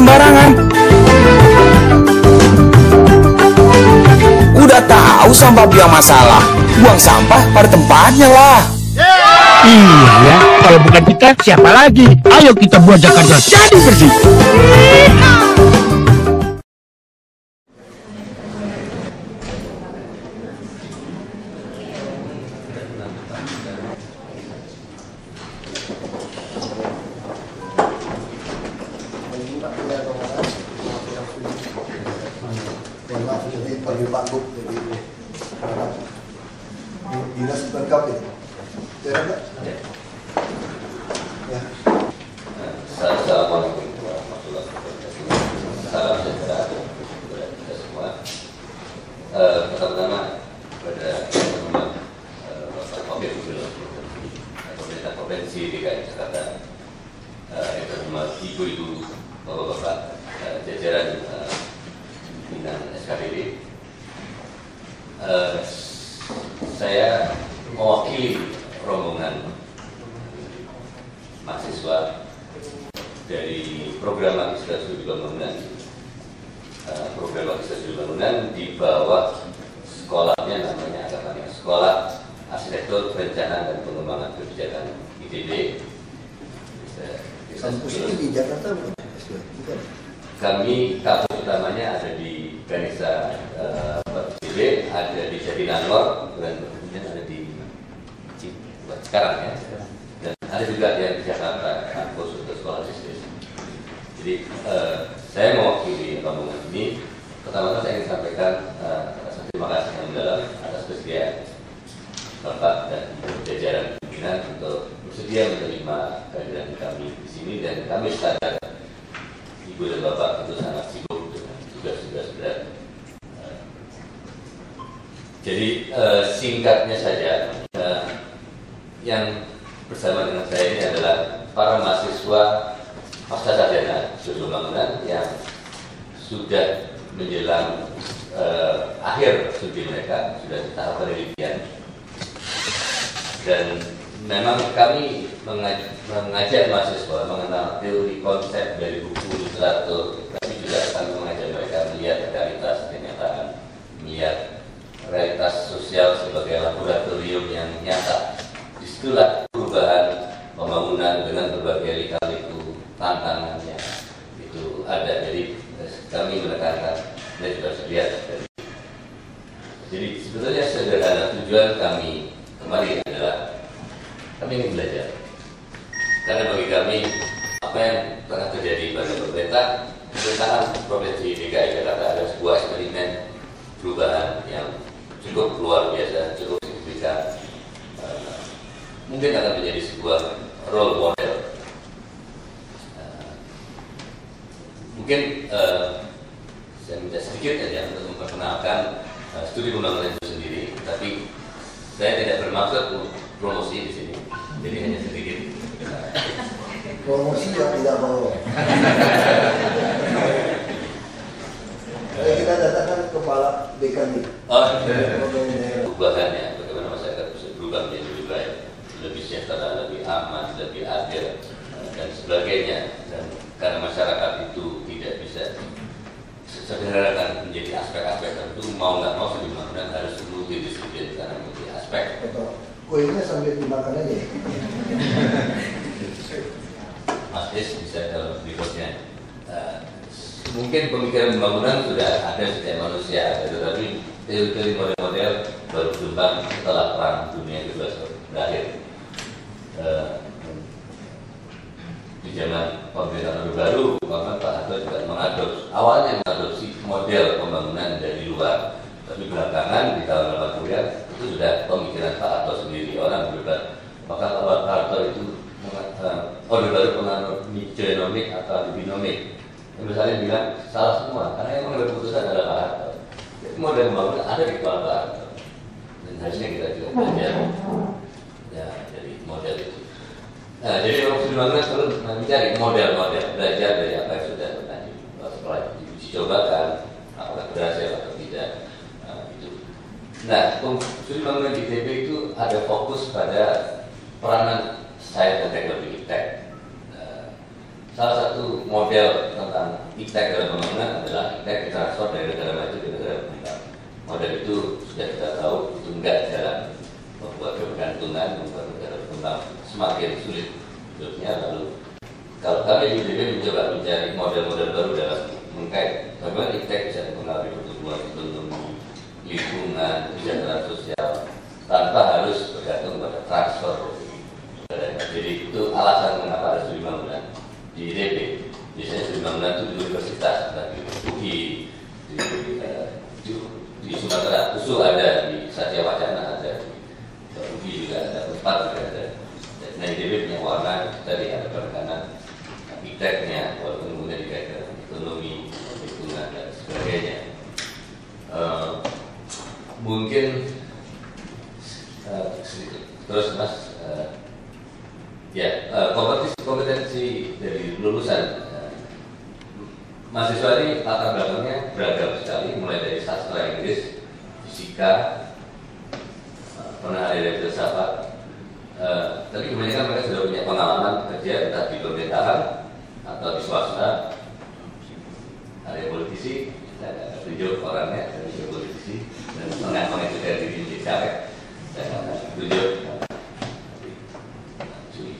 sembarangan. Udah tahu sampah biang masalah, buang sampah pada tempatnya lah. Iya ya, kalau bukan kita siapa lagi? Ayo kita buat Jakarta jadi bersih. Dinas lengkap itu. Ya. Assalamualaikum warahmatullahi wabarakatuh. Salam sejahtera kepada kita semua. Pertama-tama kepada teman-teman Bapak Wakil Gubernur Pemerintah Provinsi DKI Jakarta, yang terhormat ibu-ibu, bapak-bapak, jajaran pimpinan SKPD. Saya mewakili rombongan mahasiswa dari program Magister Studi Bangunan, di bawah sekolahnya namanya Sekolah Arsitektur Perencanaan dan Pengembangan Kebijakan ITB. Kampus itu di Jakarta bukan? Kami kampus utamanya ada di Ganesha ITB, ada di Jatinangor, dan kemudian ada di sekarang ya, dan ada juga di Jakarta kampus untuk sekolah bisnis. Jadi saya mewakili rombongan ini. Pertama-tama saya ingin sampaikan rasa terima kasih yang mendalam atas kesediaan Bapak dan jajaran pimpinan untuk bersedia menerima kehadiran kami di sini, dan kami sadar Ibu dan Bapak itu sangat sibuk dengan tugas-tugas berat. Jadi singkatnya saja, yang bersama dengan saya ini adalah para mahasiswa pasca sarjana studi bangunan yang sudah menjelang akhir studi mereka, sudah di tahap penelitian. Dan memang kami mengajak mahasiswa mengenal teori konsep dari buku literatur, tapi juga kami mengajak mereka melihat realitas kenyataan, melihat realitas sosial sebagai laboratorium yang nyata. Disitulah perubahan pembangunan dengan berbagai lika-liku tantangannya itu ada. Jadi kami menekankan dan juga lihat. Jadi sebetulnya sederhana, tujuan kami kemarin adalah kami ingin belajar. Karena bagi kami apa yang tengah terjadi pada pemerintahan Provinsi DKI Jakarta ada sebuah eksperimen perubahan yang cukup luar biasa, cukup signifikan. Mungkin akan menjadi sebuah role model. Mungkin saya minta sedikit saja untuk memperkenalkan studi pembangunan itu sendiri, tapi saya tidak bermaksud promosi di sini, jadi hanya sedikit. Promosi yang tidak mau. Kita datangkan kepala BKD. Perubahannya, bagaimana masyarakat bisa berubah menjadi lebih baik, lebih sejahtera, lebih aman, lebih adil, dan sebagainya. Dan karena masyarakat itu tidak bisa sederhanakan menjadi aspek-aspek tertentu, mau nggak mau studi bangunan harus multidisiplin karena multi aspek. Kuenya sambil dimakan aja. Mas Is bisa dalam berikutnya. Mungkin pemikiran pembangunan sudah ada sejak manusia, tetapi teori-teori model-model baru berkembang setelah Perang Dunia Kedua berakhir. Di zaman pemerintahan Orde Baru, Pak Harto juga awalnya mengadopsi model pembangunan dari luar, tapi belakangan di tahun 80-an itu sudah pemikiran Pak Harto sendiri. Orang berdebat, apakah Pak Harto itu Orde Baru penganut genomik atau binomik. Misalnya bilang salah semua, karena yang mengambil keputusan adalah Pak Harto. Jadi model pembangunan ada di kepala Pak Harto, dan harusnya kita juga belajar ya dari model itu. Nah, jadi orang studi bangunan selalu mencari model-model, belajar dari apa yang sudah pernah setelah diuji cobakan, apakah berhasil atau tidak. Nah, studi bangunan di ITB itu ada fokus pada peranan sains dan teknologi tech. salah satu model tentang iptek dalam pembangunan adalah iptek transfer dari negara maju ke negara berkembang. Model itu sudah kita tahu itu enggak jalan, membuat kebergantungan, membuat negara berkembang semakin sulit hidupnya. Lalu kalau kami di UDP mencoba mencari model-model baru dalam mengkait bagaimana iptek bisa mempengaruhi pertumbuhan ekonomi, lingkungan, kesejahteraan sosial tanpa harus bergantung pada transfer. Jadi itu alasan mengapa ada studi bangunan di IDP. Biasanya studi bangunan itu di universitas, di UI, di Sumatera Usul ada, di Satya Wacana ada, di UI juga ada, tempat juga ada. Nah IDP punya warna, tadi ada penekanan ipteknya, walaupun kemudian dikaitkan ekonomi, lingkungan dan sebagainya. Mungkin terus Mas. Kompetensi dari lulusan mahasiswa ini latar belakangnya beragam sekali, mulai dari sastra Inggris, fisika, pernah ada dari filsafat, tapi kebanyakan mereka sudah punya pengalaman kerja entah di pemerintahan atau di swasta. Ada politisi, ada tunjuk orangnya, ada juga politisi, dan mengaku juga di caleg, dan tunjuk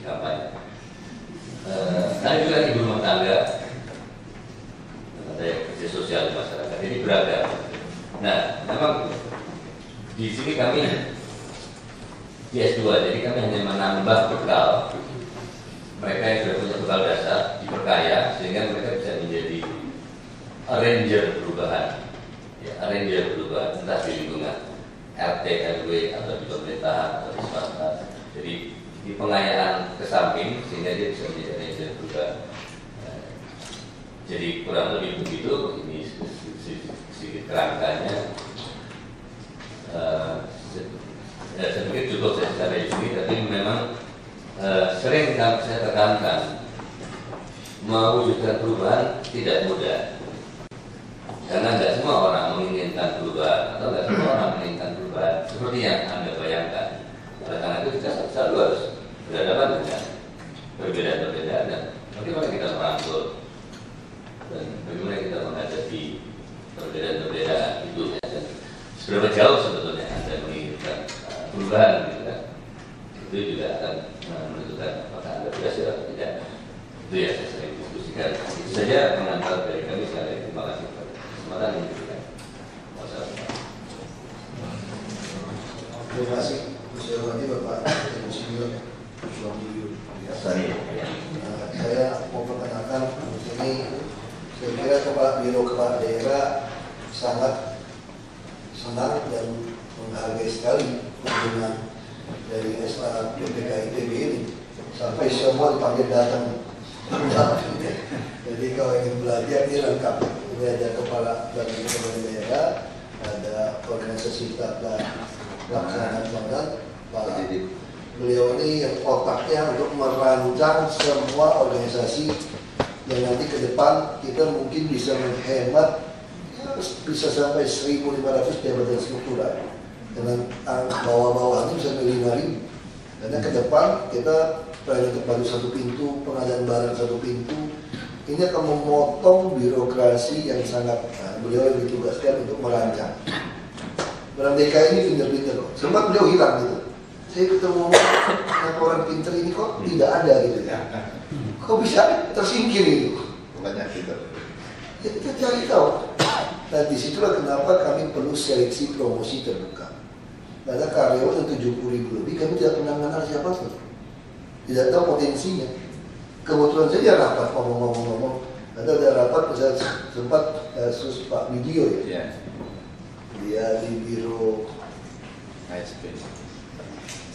kampanye. Ada juga ibu rumah tangga, ada kerja sosial di masyarakat. Ini beragam. Nah, memang di sini kami di S2, jadi kami hanya menambah bekal mereka yang sudah punya bekal dasar, diperkaya sehingga mereka bisa menjadi arranger perubahan, ya, arranger perubahan entah di lingkungan RT, RW atau di pemerintahan atau di swasta. Jadi di pengayaan ke samping sehingga dia bisa menjadi arranger perubahan. Jadi kurang lebih begitu. Ini sedikit kerangkanya. Saya pikir cukup saya sampai di sini, tapi memang sering saya tekankan mewujudkan perubahan tidak mudah, karena tidak semua orang menginginkan perubahan atau tidak semua orang menginginkan perubahan seperti yang Anda bayangkan. Oleh karena itu kita selalu harus berhadapan dengan perbedaan-perbedaan dan bagaimana kita merangkul dan bagaimana kita menghadapi perbedaan-perbedaan itu, ya. Dan seberapa jauh sebetulnya Anda menginginkan perubahan, gitu kan? Itu juga akan menentukan apakah Anda berhasil atau tidak. Itu ya saya sering diskusikan. Itu saja pengantar dari kami. Sekali terima kasih kepada kesempatan yang diberikan. Wassalamualaikum. Terima kasih. Saya hormati Bapak Insinyur Suami saya mau perkenalkan di sini. Saya kira kepala daerah sangat senang dan menghargai sekali kunjungan dari SA PPK ITB ini. Sampai semua dipanggil datang. Jadi kalau ingin belajar ini lengkap. Ini ada kepala daerah, ada organisasi tata pelaksanaan bangunan. Beliau ini yang otaknya untuk merancang semua organisasi yang nanti ke depan kita mungkin bisa menghemat bisa sampai 1.500 jabatan struktural dengan bawah-bawahnya bisa sampai 5.000. Karena ke depan kita pelayanan terpadu satu pintu, pengadaan barang satu pintu, ini akan memotong birokrasi yang sangat. Beliau yang ditugaskan untuk merancang. Barang DKI ini pinter-pinter kok. Sempat beliau hilang gitu. Saya ketemu orang pinter ini kok tidak ada gitu ya. Kok bisa tersingkir itu? Banyak gitu. Ya kita cari tahu. Nah disitulah kenapa kami perlu seleksi promosi terbuka. Karena karyawan 70.000 lebih kami tidak pernah mengenal siapapun. Tidak tahu potensinya. Kebetulan saja rapat ngomong-ngomong. Ada rapat saya sempat kasus Pak Video ya. Dia di biro ASP.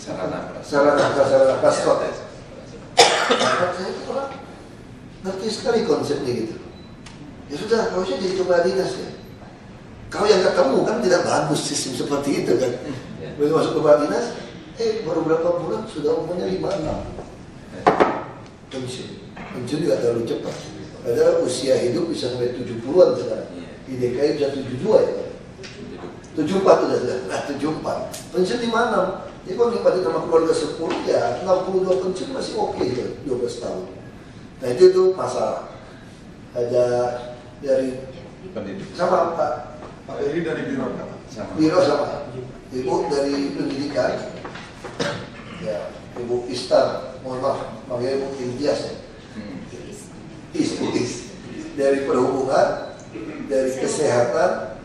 Sarana Paskot. Saya itu orang ngerti sekali konsepnya gitu. Ya sudah, harusnya jadi kepala dinas ya. Kalau yang ketemu kan tidak bagus sistem seperti itu kan. Begitu masuk kepala dinas, baru berapa bulan sudah umurnya 56. Pensiun juga terlalu cepat. Padahal usia hidup bisa sampai 70-an sekarang. Di DKI bisa 72 ya. 74 sudah 74. Pensiun di mana? Jadi kalau dipakai sama keluarga 10 ya 62 pensiun masih oke ya, 12 tahun. Nah itu masalah. Ada dari Pendidik. sama Pak Ini dari biro sama. Biro sama. Ibu dari pendidikan. Ya, Ibu Istar, mohon maaf, manggil Ibu Intias ya. Is. Dari perhubungan, dari kesehatan,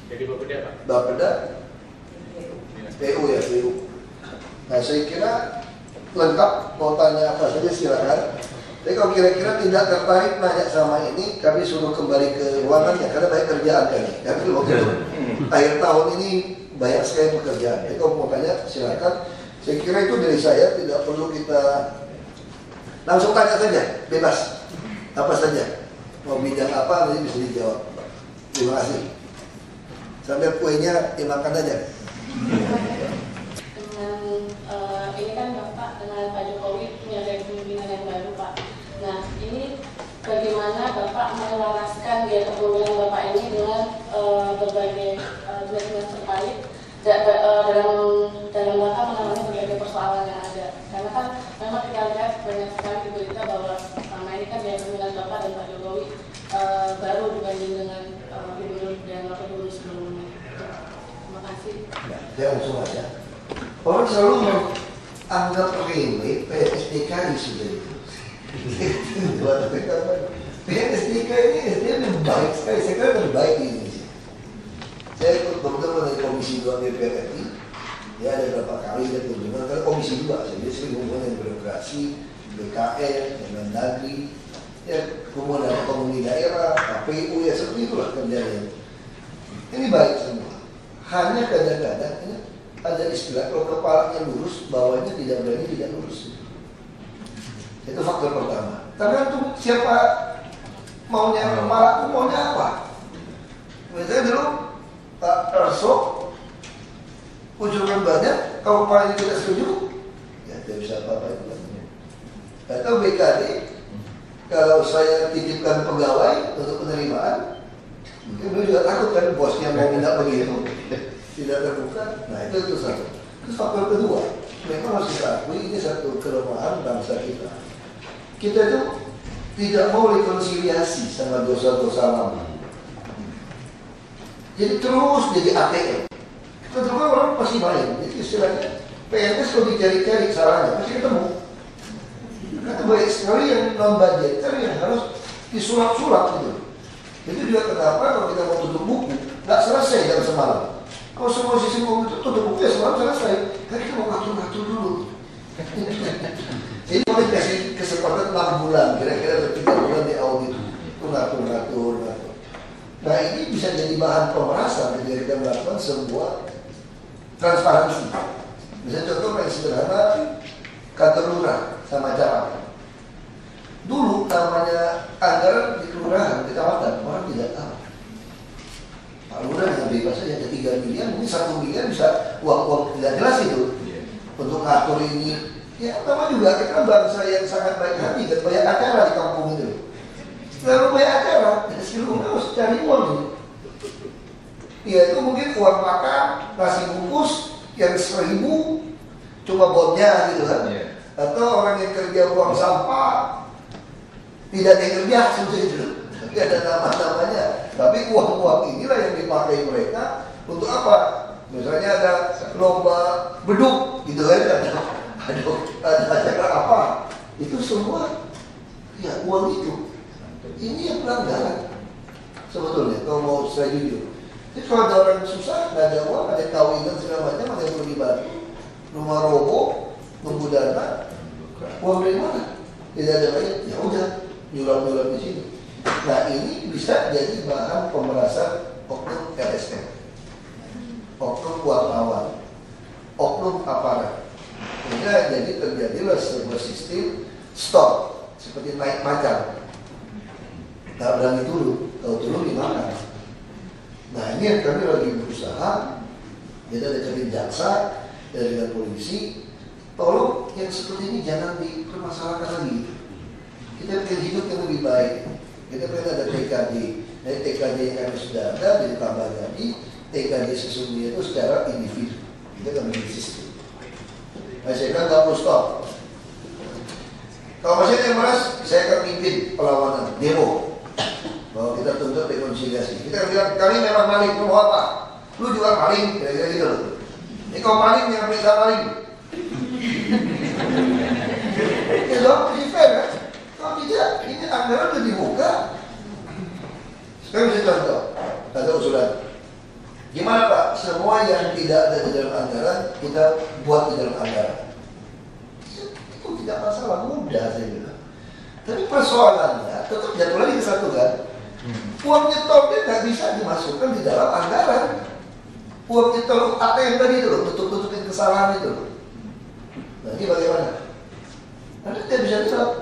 Jadi Bapeda Pak? Bapeda, PU ya, PU. Nah saya kira lengkap, mau tanya apa saja silakan. Tapi kalau kira-kira tidak tertarik nanya sama ini, kami suruh kembali ke ruangannya karena banyak kerjaan kami. Kami waktu itu akhir tahun ini banyak sekali pekerjaan. Jadi kalau mau tanya silakan. Saya kira itu dari saya, tidak perlu kita langsung tanya saja, bebas. Apa saja, mau bidang apa nanti bisa dijawab. Terima kasih. Sampai kuenya dimakan aja. Dengan ini kan Bapak dengan Pak Jokowi punya gaya kepemimpinan yang baru Pak. Nah ini bagaimana Bapak melaraskan gaya kepemimpinan Bapak ini dengan berbagai dinas terkait dalam rangka menangani berbagai persoalan yang ada. Karena kan memang kita lihat banyak sekali di berita bahwa selama ini kan gaya kepemimpinan Bapak dan Pak Jokowi baru dibanding dengan gubernur dan wakil gubernur sebelumnya. Terima kasih. Ya, langsung aja. Orang selalu menganggap remeh PNS-DKI sudah itu. PNS-DKI ini SDM yang baik sekali, saya kira terbaik di Indonesia. Saya ikut beberapa dari Komisi 2 DPR RI, ya ada beberapa kali saya kunjungan ke Komisi 2, saya sering hubungan dengan birokrasi, BKN, dengan Negeri, ya hubungan dengan otonomi daerah, KPU, ya seperti itulah kerjanya. Ini baik semua. Hanya kadang-kadang ini ada istilah kalau kepalanya lurus, bawahnya tidak berani tidak lurus. Itu faktor pertama. Tergantung siapa maunya kepala, maunya apa. Misalnya dulu Pak Erso ujukan banyak, kalau kepalanya tidak setuju, ya tidak bisa apa-apa itu. Atau BKD, kalau saya titipkan pegawai untuk penerimaan, mungkin beliau juga takut kan bosnya mau minta begitu, tidak terbuka. Nah itu satu. Terus faktor kedua, memang harus kita akui ini satu kelemahan bangsa kita. Kita itu tidak mau rekonsiliasi sama dosa-dosa lama. Jadi terus jadi ATM. Kita terus orang pasti main. Jadi istilahnya PNS kalau dicari-cari salahnya pasti ketemu. Karena banyak sekali yang non-budgeter yang harus disulap-sulap gitu. Itu juga kenapa kalau kita mau tutup buku, nggak selesai dalam semalam. Kalau semua sisi buku itu tutup buku ya semalam selesai. Kan kita mau ngatur-ngatur dulu. Jadi mau dikasih kesempatan 6 bulan, kira-kira 3 bulan di audit. Itu ngatur-ngatur. Nah ini bisa jadi bahan pemerasan ketika kita melakukan sebuah transparansi. Misalnya contoh yang sederhana, kantor lurah sama camat. Dulu namanya anggaran di kelurahan, kecamatan, orang tidak tahu. Pak Lurah dengan bebas saja ada 3 miliar, mungkin 1 miliar bisa uang-uang tidak jelas itu. Untuk ngatur ini, ya sama juga kita bangsa yang sangat baik hati dan banyak acara di kampung itu. Lalu banyak acara, seluruhnya harus cari uang ini. Ya itu mungkin uang makan, nasi bungkus yang 1.000, cuma bonnya gitu kan. Atau orang yang kerja buang sampah, tidak ada yang kerja seperti itu. Tapi ada nama-namanya. Tapi uang-uang inilah yang dipakai mereka untuk apa? Misalnya ada lomba beduk, gitu kan? Ada acara apa? Itu semua ya uang itu. Ini yang pelanggaran sebetulnya. Kalau mau saya jujur. Jadi kalau ada orang susah, nggak ada uang, ada kawinan segala macam, ada yang perlu dibantu, rumah roboh, nunggu dana, uang dari mana? Tidak ada banyak. Ya udah. Nyulam-nyulam di sini. Nah ini bisa jadi bahan pemerasan oknum LSM, oknum wartawan, oknum aparat. Sehingga jadi terjadilah sebuah sistem stop seperti naik macan. Tak berani turun, kalau turun dimakan. Nah ini yang kami lagi berusaha. Kita ada dari jaksa, dari polisi. Tolong yang seperti ini jangan dipermasalahkan lagi. Kita pengen hidup yang lebih baik. Kita pengen ada TKD. Dari TKD yang kami sudah ada, ditambah lagi TKD sesungguhnya itu secara individu. Kita akan bikin sistem. Nah, saya kan nggak perlu stop. Kalau masih ada yang malas, saya akan pimpin perlawanan, demo. Bahwa kita tuntut rekonsiliasi. Kita bilang, kami memang maling, lu mau apa? Lu juga maling, kira-kira gitu loh. Ini kalau maling, jangan periksa maling. Ya dong, ini fair kan? Kalau tidak, ini anggaran sudah dibuka. Sekarang saya contoh, ada usulan. Gimana Pak? Semua yang tidak ada di dalam anggaran, kita buat di dalam anggaran. Itu tidak masalah, mudah saya bilang. Tapi persoalannya, tetap jatuh lagi ke satu kan. Uang nyetolnya nggak bisa dimasukkan di dalam anggaran. Uang nyetol ATM tadi itu loh, tutup-tutupin kesalahan itu loh. Nah ini bagaimana? Nanti tidak bisa bilang.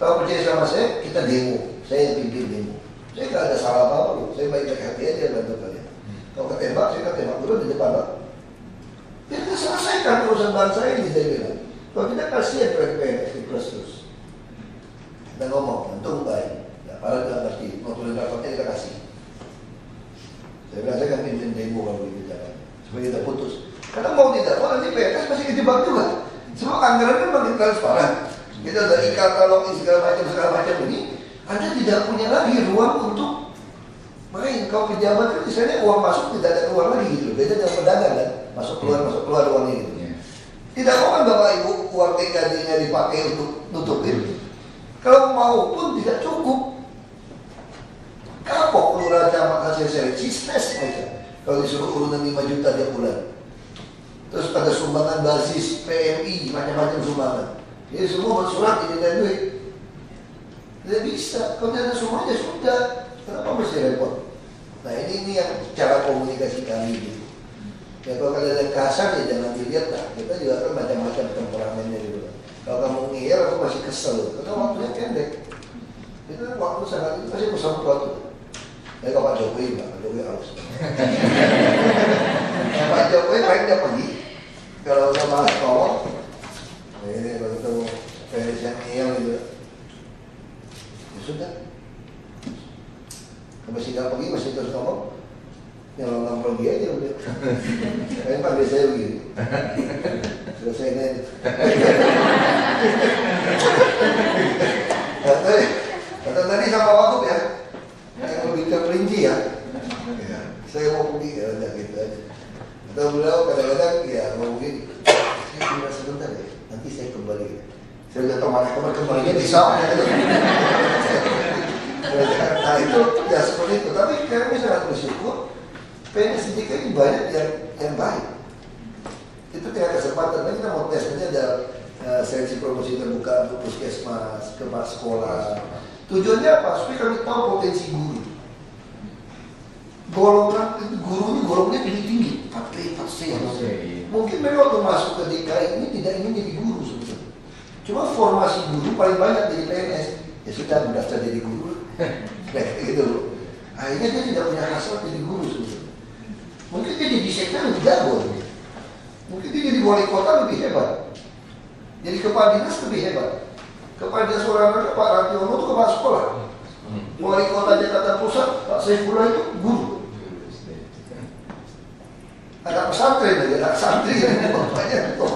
Kalau percaya sama saya, kita demo. Saya yang pimpin demo. Saya nggak ada salah apa-apa loh. Saya baik-baik hati aja bantu kalian. Kalau ketembak, saya ketembak dulu di depan Pak. Ya kita selesaikan urusan bangsa ini, saya bilang. Kalau tidak kasihan PNS di terus. Kita ngomong, untung baik. Ya, para nggak ngerti, mau tulis raportnya kita kasih. Saya bilang, saya akan pimpin demo kalau gitu jalan. Supaya kita putus. Karena mau tidak, mau nanti PNS masih kejebak juga. Semua anggaran kan makin transparan. Kita udah e-katalog, segala macam ini. Anda tidak punya lagi ruang untuk main. Kalau pejabat kan misalnya uang masuk tidak ada keluar lagi gitu. Beda dengan pedagang kan, masuk keluar uangnya gitu. Tidak mau kan Bapak Ibu uang TKD-nya dipakai untuk nutupin. Kalau mau pun tidak cukup. Kapok kelurahan camat hasil seleksi, stres aja. Kalau disuruh urunan 5 juta tiap bulan. Terus ada sumbangan basis PMI, macam-macam sumbangan. Jadi semua bersurat ini dan duit. Tidak bisa, kalau tidak ada semuanya sudah. Kenapa mesti repot? Nah ini yang cara komunikasi kami gitu. Ya kalau ada yang kasar ya jangan dilihat lah. Kita juga kan macam-macam temperamennya gitu. Kalau kamu ngeyel aku masih kesel. Karena waktunya pendek. Itu waktu sangat itu pasti bersama waktu. Ya kalau Pak Jokowi enggak, Pak Jokowi harus. Pak Jokowi baiknya pergi. Kalau udah malas ngomong, ini kalau ketemu PNS yang ngeyel gitu. Ya sudah. Masih nggak pergi, masih terus ngomong. Yang orang pergi aja udah. Kayaknya panggil saya begini. Selesai nih. Kata tadi sama waktu ya, yang lebih terperinci ya. Saya mau pergi ya udah gitu aja. Atau beliau kadang-kadang ya mau begini. Saya tinggal sebentar ya, nanti saya kembali. Saya udah tahu mana kembalinya di sana. Nah itu ya seperti itu. Tapi kami sangat bersyukur PNS DKI banyak yang baik. Itu tinggal kesempatan. Nah, kita mau tes nanti ada seleksi promosi terbuka untuk puskesmas, kepala sekolah. Tujuannya apa? Supaya kami tahu potensi guru. Golongannya tinggi, 4C. Mungkin mereka waktu masuk ke DKI ini tidak ingin jadi guru sebetulnya. Cuma formasi guru paling banyak dari PNS. Ya sudah mendaftar jadi guru. Gitu loh. Akhirnya dia tidak punya hasrat jadi guru sebetulnya. Mungkin dia jadi sektor lebih jago. Mungkin dia jadi wali kota lebih hebat. Jadi kepala dinas lebih hebat. Kepala dinas olahraga Pak Rationo itu kepala sekolah. Wali kota Jakarta Pusat Pak Saifullah itu guru. Ada pesantren aja, ada santri yang bapaknya itu.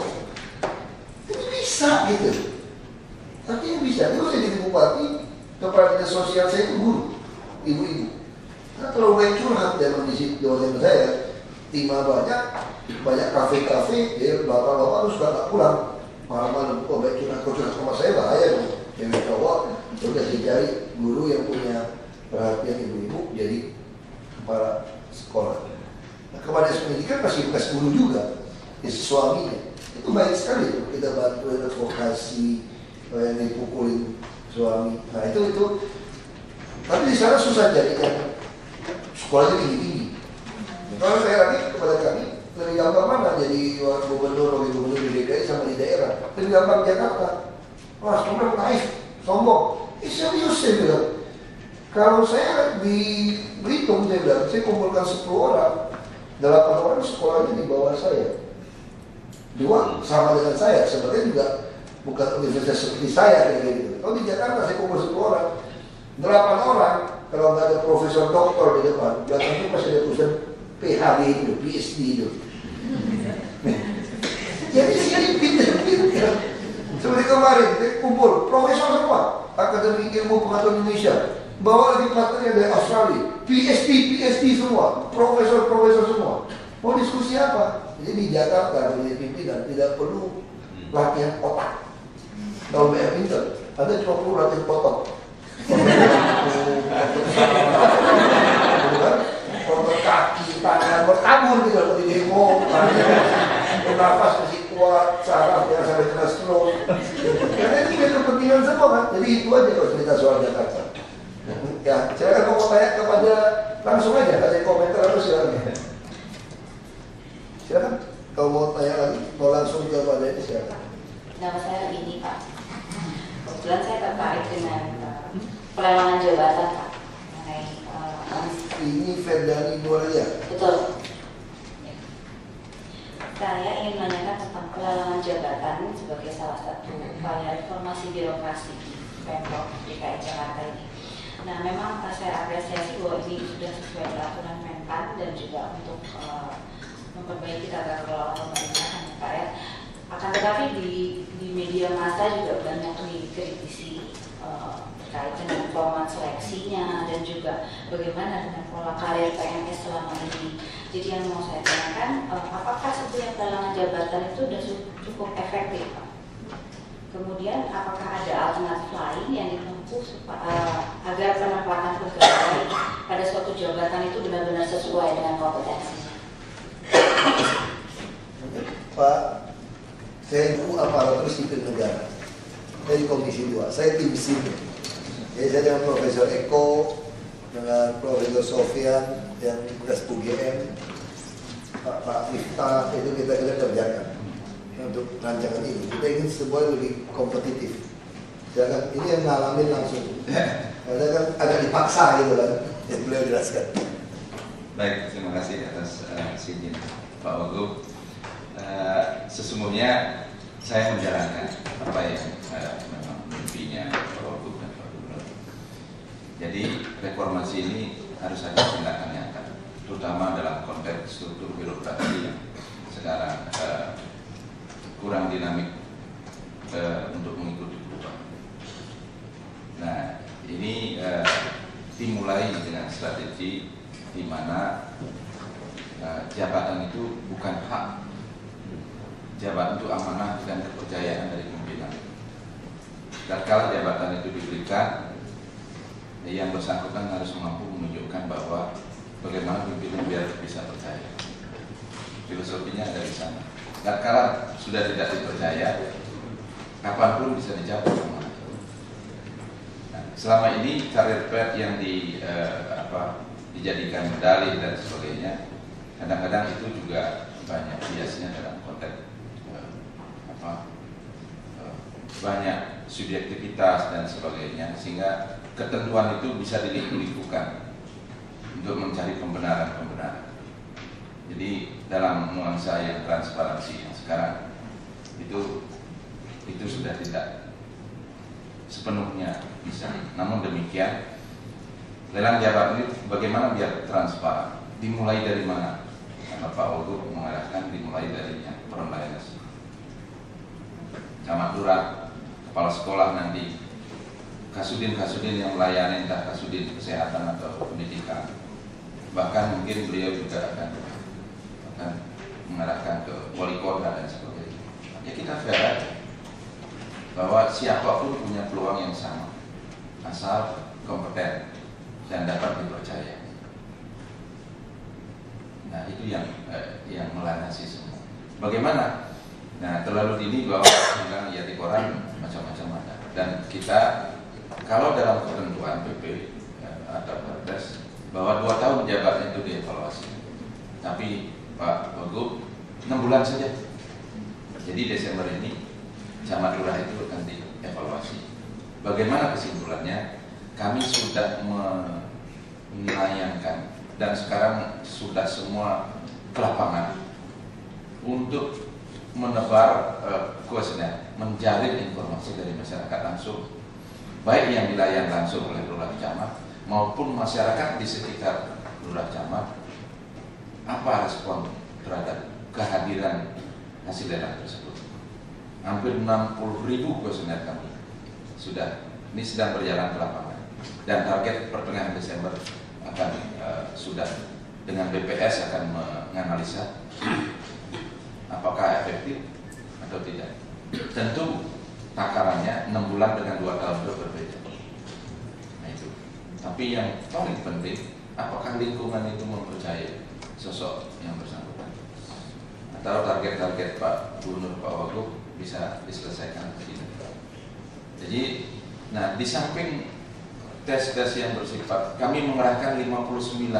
Itu bisa gitu. Tapi yang bisa, itu saya jadi bupati, kepala dinas sosial saya itu guru, ibu-ibu. Nah terlalu banyak curhat zaman di situ dosen saya, timah banyak kafe-kafe, dia bapak-bapak terus nggak pulang, malam-malam, oh banyak curhat sama saya bahaya dong. Yang cowok, udah saya cari guru yang punya perhatian ibu-ibu jadi kepala sekolah. Nah, kepala pendidikan masih bekas guru juga, suaminya. Itu baik sekali kita bantu advokasi yang dipukulin suami. Nah itu. Tapi di sana susah jadikan sekolahnya tinggi-tinggi. Kalau saya lagi kepada kami lebih gampang mana jadi gubernur di DKI sama di daerah. Lebih gampang Jakarta. Wah, sebenarnya naif, sombong. Serius saya bilang. Kalau saya di Belitung saya bilang, saya kumpulkan 10 orang, 8 orang sekolahnya di bawah saya. 2 sama dengan saya, sebenarnya juga bukan universitas seperti saya kayak gitu. Kalau di Jakarta saya kumpul 10 orang, 8 orang, kalau nggak ada profesor doktor di depan, belakang itu masih ada tulisan PhD itu, PhD itu. Jadi sini pinter. Seperti kemarin, kumpul profesor semua, Akademi Ilmu Pengetahuan Indonesia, bawa lagi partnernya dari Australia, PhD semua, profesor semua. Mau diskusi apa? Jadi di Jakarta menjadi pimpinan tidak perlu latihan otak. Kalau badminton, Anda cuma perlu latihan otot. Otot kaki, tangan, bertabur gitu kalau di demo, bernafas masih kuat, saraf yang sampai kena stroke. Karena ini kan kepentingan semua kan. Jadi itu aja kalau cerita soal Jakarta. Ya, silakan kamu tanya kepada langsung aja, ada komentar atau silakan. Silakan. Kalau mau tanya lagi, mau langsung kepada ini silakan. Nama saya ini Pak. Kebetulan saya tertarik dengan pelelangan jabatan Pak. Mengenai Ini Ferdani Nuria. betul. Saya ingin menanyakan tentang pelelangan jabatan sebagai salah satu upaya reformasi birokrasi di Pemprov DKI Jakarta ini. Nah, memang saya apresiasi bahwa ini sudah sesuai peraturan Menpan dan juga untuk memperbaiki tata kelola pemerintahan ya Pak ya. Akan tetapi di media massa juga banyak dikritisi terkait dengan format seleksinya dan juga bagaimana dengan pola karir PNS selama ini. Jadi yang mau saya tanyakan, apakah setiap pelelangan jabatan itu sudah cukup efektif Pak? Kemudian apakah ada alternatif lain yang ditempuh agar penempatan pegawai pada suatu jabatan itu benar-benar sesuai dengan kompetensinya? Pak, saya itu aparatur sipil negara dari Komisi 2, saya tim sipil. Jadi saya dengan Profesor Eko, dengan Profesor Sofian yang bekas UGM, Pak Miftah, itu kita kerjakan untuk rancangan ini. Kita ingin semuanya lebih kompetitif. Jangan ini yang ngalamin langsung. Karena kan agak dipaksa gitu kan, yang beliau jelaskan. Baik, terima kasih atas izin Pak Wagub. Sesungguhnya saya menjalankan apa yang memang mimpinya Pak Wagub dan Pak Gubernur. Jadi reformasi ini harus ada tindakan nyata, terutama dalam konteks struktur birokrasi yang sekarang kurang dinamik untuk mengikuti perubahan. Nah, ini dimulai dengan strategi di mana jabatan itu bukan hak, jabatan itu amanah dan kepercayaan dari pimpinan. Dan kalau jabatan itu diberikan, yang bersangkutan harus mampu menunjukkan bahwa bagaimana pimpinan biar bisa percaya. Filosofinya ada di sana. Dan kalau sudah tidak dipercaya, kapanpun bisa dicabut semua. Nah, selama ini karir pet yang dijadikan medali dan sebagainya, kadang-kadang itu juga banyak biasanya dalam konteks banyak subjektivitas dan sebagainya, sehingga ketentuan itu bisa diliku-likukan untuk mencari pembenaran-pembenaran. Jadi dalam nuansa yang transparansi yang sekarang itu sudah tidak sepenuhnya bisa. Namun demikian, lelang jabatan itu bagaimana biar transparan? Dimulai dari mana? Karena Pak Wagub mengarahkan dimulai dari perondainasi. Camat lurah, kepala sekolah nanti, kasudin yang melayani entah kasudin kesehatan atau pendidikan. Bahkan mungkin beliau juga akan mengarahkan ke wali kota dan sebagainya. Ya kita fair aja bahwa siapapun punya peluang yang sama asal kompeten dan dapat dipercaya. Nah itu yang melanasi semua. Bagaimana? Nah terlalu dini bahwa bilang ya di koran macam-macam ada. Dan kita kalau dalam ketentuan PP atau Perpres bahwa 2 tahun jabatan itu dievaluasi. Tapi Pak Wagub 6 bulan saja. Jadi Desember ini camat lurah itu akan dievaluasi. Bagaimana kesimpulannya? Kami sudah melayangkan dan sekarang sudah semua ke lapangan untuk menebar kuesioner, menjaring informasi dari masyarakat langsung, baik yang dilayani langsung oleh lurah camat maupun masyarakat di sekitar lurah camat. Apa respon terhadap kehadiran hasil lelang tersebut? Hampir 60.000 kuesioner kami ini sedang berjalan ke lapangan dan target pertengahan Desember akan sudah dengan BPS akan menganalisa apakah efektif atau tidak. Tentu takarannya 6 bulan dengan 2 tahun itu berbeda. Nah itu. Tapi yang paling penting, apakah lingkungan itu mempercayai sosok yang bersangkutan? Atau target-target Pak Gubernur, Pak Wagub bisa diselesaikan atau tidak? Jadi, nah di samping tes-tes yang bersifat, kami mengerahkan 59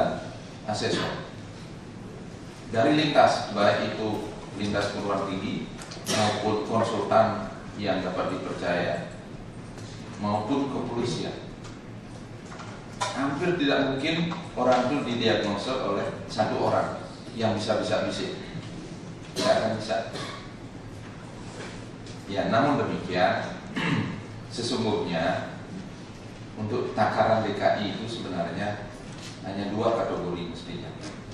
asesor dari lintas, baik itu lintas perguruan tinggi maupun konsultan yang dapat dipercaya maupun kepolisian. Hampir tidak mungkin orang itu didiagnosa oleh satu orang yang bisa-bisa bisik. Tidak akan bisa. Ya, namun demikian sesungguhnya untuk takaran DKI itu sebenarnya hanya 2 kategori mestinya,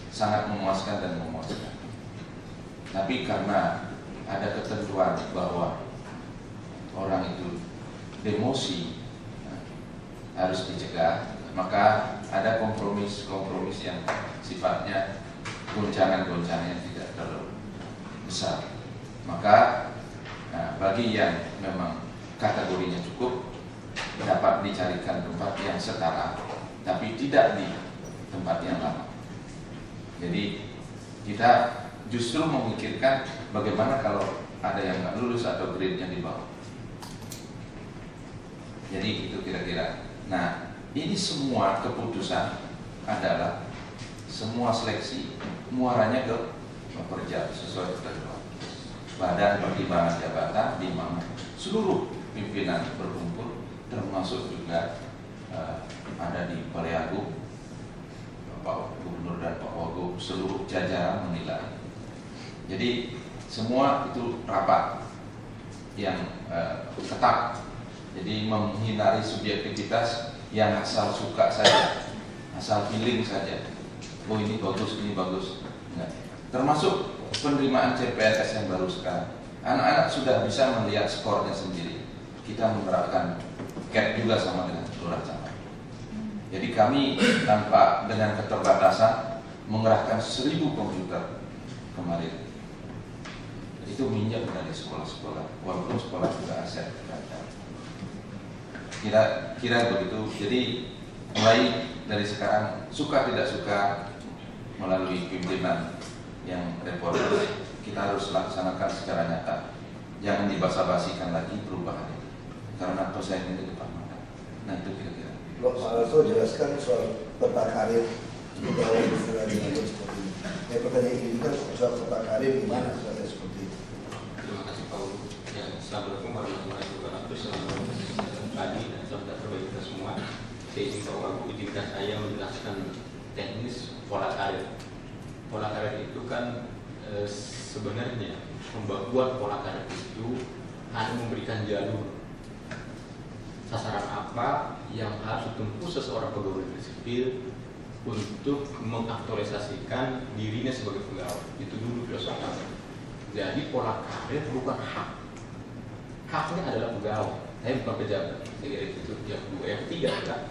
sangat memuaskan dan memuaskan. Tapi karena ada ketentuan bahwa orang itu demosi harus dicegah, maka ada kompromis yang sifatnya goncangan-goncangan yang tidak terlalu besar. Maka bagi yang memang kategorinya cukup, dapat dicarikan tempat yang setara, tapi tidak di tempat yang lama. Jadi kita justru memikirkan bagaimana kalau ada yang nggak lulus atau grade-nya di bawah. Jadi itu kira-kira. Nah, ini semua keputusan adalah semua seleksi muaranya ke Perja sesuai ketentuan Badan Pertimbangan Jabatan, di mana seluruh pimpinan berkumpul, termasuk juga ada di Balai Agung, Pak Gubernur dan Pak Wagub, seluruh jajaran menilai. Jadi semua itu rapat yang ketat. Jadi menghindari subjektivitas yang asal suka saja, asal feeling saja. Oh ini bagus, ini bagus. Enggak. Termasuk penerimaan CPNS yang baru sekarang. Anak-anak sudah bisa melihat skornya sendiri. Kita menerapkan CAT juga sama dengan lurah camat. Jadi kami tanpa dengan keterbatasan mengerahkan 1000 komputer kemarin. Itu minjam dari sekolah-sekolah, walaupun sekolah juga aset. Kira begitu. Jadi mulai dari sekarang, suka tidak suka, melalui pimpinan yang reformasi, kita harus laksanakan secara nyata. Jangan dibasa-basikan lagi perubahannya, karena persaingan itu depan mata. Nah itu kira-kira. Pak Alto jelaskan soal peta karir pegawai negeri diatur seperti ini. Pertanyaan ini kan soal peta karir gimana soalnya seperti itu. Terima kasih Pak Ulu. Ya, assalamualaikum warahmatullahi wabarakatuh. Selamat pagi dan selamat terbaik kita semua. Saya izin Pak Wagub, izinkan saya menjelaskan teknis pola karir. Pola karir itu kan sebenarnya membuat pola karir itu hanya memberikan jalur sasaran apa yang harus ditempuh seseorang pegawai negeri sipil untuk mengaktualisasikan dirinya sebagai pegawai. Itu dulu filosofinya. Jadi pola karir bukan hak. Haknya adalah pegawai, saya bukan pejabat. Saya kira itu yang kedua. Yang ketiga adalah,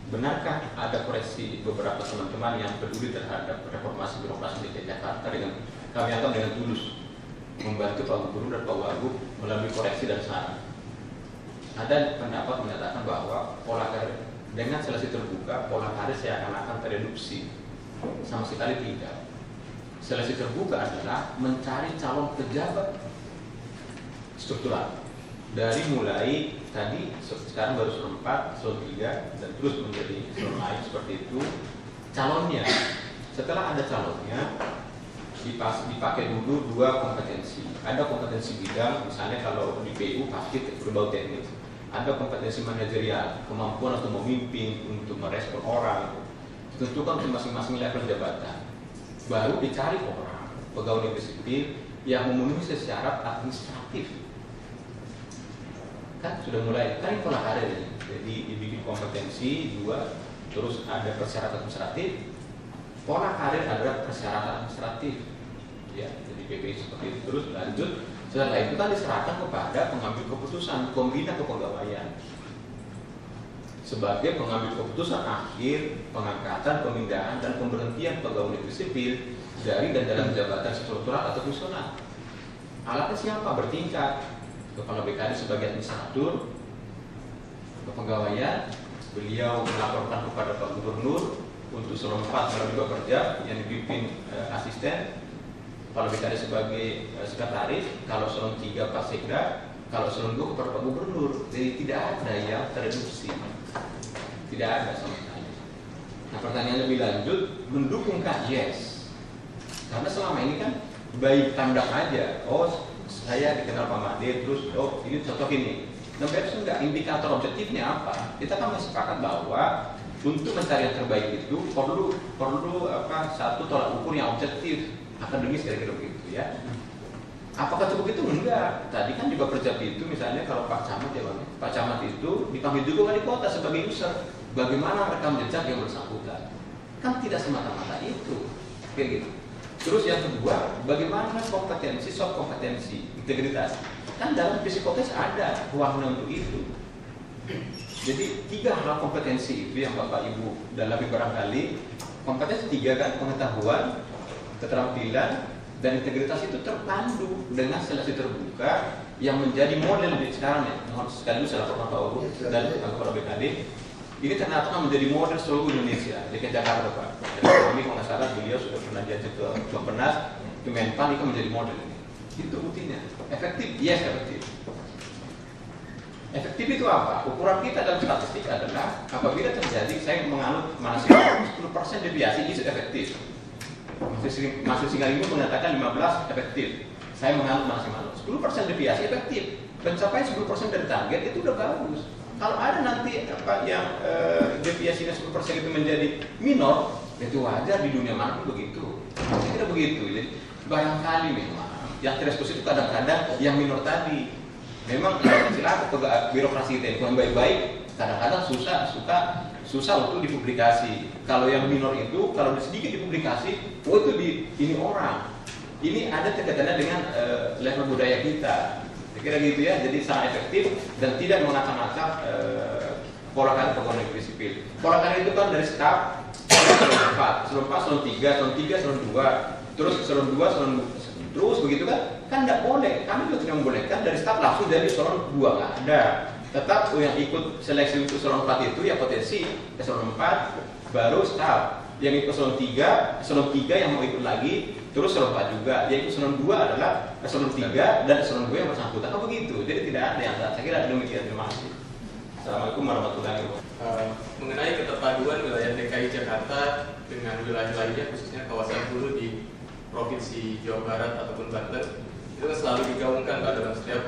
benarkah ada koreksi beberapa teman-teman yang peduli terhadap reformasi birokrasi di Jakarta dengan kami anggap dengan tulus membantu Pak Gubernur dan Pak Wagub melalui koreksi dan saran. Ada pendapat menyatakan bahwa pola karir dengan seleksi terbuka, pola karir seakan-akan tereduksi. Sama sekali tidak. Seleksi terbuka adalah mencari calon pejabat struktural. Dari mulai tadi, sekarang baru eselon 4, eselon 3, dan terus menjadi eselon lain seperti itu. Calonnya, setelah ada calonnya, dipakai dulu 2 kompetensi. Ada kompetensi bidang, misalnya kalau di PU pasti berbau teknik. Ada kompetensi manajerial, kemampuan untuk memimpin, untuk merespon orang. Ditentukan untuk masing-masing level jabatan. Baru dicari orang pegawai negeri sipil yang memenuhi syarat administratif. Kan sudah mulai, kan pola karir ini. Jadi dibikin kompetensi 2, terus ada persyaratan administratif. Pola karir adalah persyaratan administratif. Ya, jadi PPI seperti itu. Terus lanjut Setelah itu kan diserahkan kepada pengambil keputusan Pembina Kepegawaian sebagai pengambil keputusan akhir pengangkatan, pemindahan, dan pemberhentian pegawai negeri sipil dari dan dalam jabatan struktural atau fungsional. Alatnya siapa? Bertingkat. Kepala BKD sebagai administrator kepegawaian, beliau melaporkan kepada Pak Gubernur untuk eselon 4 melalui Baperda yang dipimpin asisten, Kepala BKD sebagai sekretaris, kalau eselon 3 Pak Sekda, kalau eselon 2 kepada Pak Gubernur. Jadi tidak ada yang tereduksi, tidak ada sama sekali. Nah, pertanyaan lebih lanjut, mendukungkah? Yes, karena selama ini kan baik tandang aja. Oh, saya dikenal Pak Made, terus oh ini cocok ini. Nah, beres enggak, indikator objektifnya apa? Kita kan sepakat bahwa untuk mencari yang terbaik itu perlu satu tolak ukur yang objektif, akademis kira-kira begitu ya. Apakah cukup itu? Enggak. Tadi kan juga Perjati itu misalnya kalau Pak Camat ya Bang, Pak Camat itu dipanggil juga wali kota sebagai user. Bagaimana rekam jejak yang bersangkutan? Kan tidak semata-mata itu, kayak gitu. Terus yang kedua, bagaimana kompetensi, soft kompetensi, integritas. Kan dalam psikotes ada ruangnya untuk itu. Jadi 3 hal kompetensi itu yang Bapak Ibu dalami barangkali. Kompetensi 3 kan, pengetahuan, keterampilan, dan integritas itu terpandu dengan seleksi terbuka yang menjadi model di sekarang ya. Sekaligus saya laporkan Pak Ubu dan Kepala BKD. Ini ternyata menjadi model seluruh Indonesia, DKI Jakarta Pak. Dan kami kalau nggak salah beliau sudah pernah diajak ke Bappenas, ke Menpan, itu menjadi model ini. Itu buktinya. Efektif? Yes, efektif. Efektif itu apa? Ukuran kita dalam statistik adalah apabila terjadi, saya menganut Manasih 10% deviasi itu efektif. Masuk Singalinggo mengatakan 15 efektif. Saya menganut Manasih 10% deviasi efektif. Pencapaian 10% dari target itu udah bagus. Kalau ada nanti yang deviasinya 10% itu menjadi minor, itu wajar di dunia manapun begitu. Tidak begitu. Jadi barangkali memang yang terekspos itu kadang-kadang yang minor tadi. Memang silakan birokrasi kita yang baik-baik kadang-kadang susah untuk dipublikasi. Kalau yang minor itu kalau sedikit dipublikasi, oh itu ini orang. Ini ada kaitannya dengan level budaya kita. Kira gitu ya, jadi sangat efektif dan tidak mengacak-acak pola karir pegawai negeri sipil. Pola karir itu kan dari staf eselon 4, eselon 3, eselon 2, terus eselon 2, terus begitu kan? Kan tidak boleh. Kami juga tidak membolehkan dari staf langsung dari eselon 2 nggak ada. Tetap yang ikut seleksi untuk eselon 4 itu ya potensi eselon 4 baru staf. Yang ikut eselon 3 yang mau ikut lagi. Terus eselon 4 juga, yaitu eselon 2 adalah eselon 3 dan eselon 2 yang bersangkutan. Oh begitu, jadi tidak ada yang saya kira demikian. Terima kasih. Assalamualaikum warahmatullahi wabarakatuh. Mengenai keterpaduan wilayah DKI Jakarta dengan wilayah lainnya, khususnya kawasan hulu di Provinsi Jawa Barat ataupun Banten, itu kan selalu digaungkan dalam setiap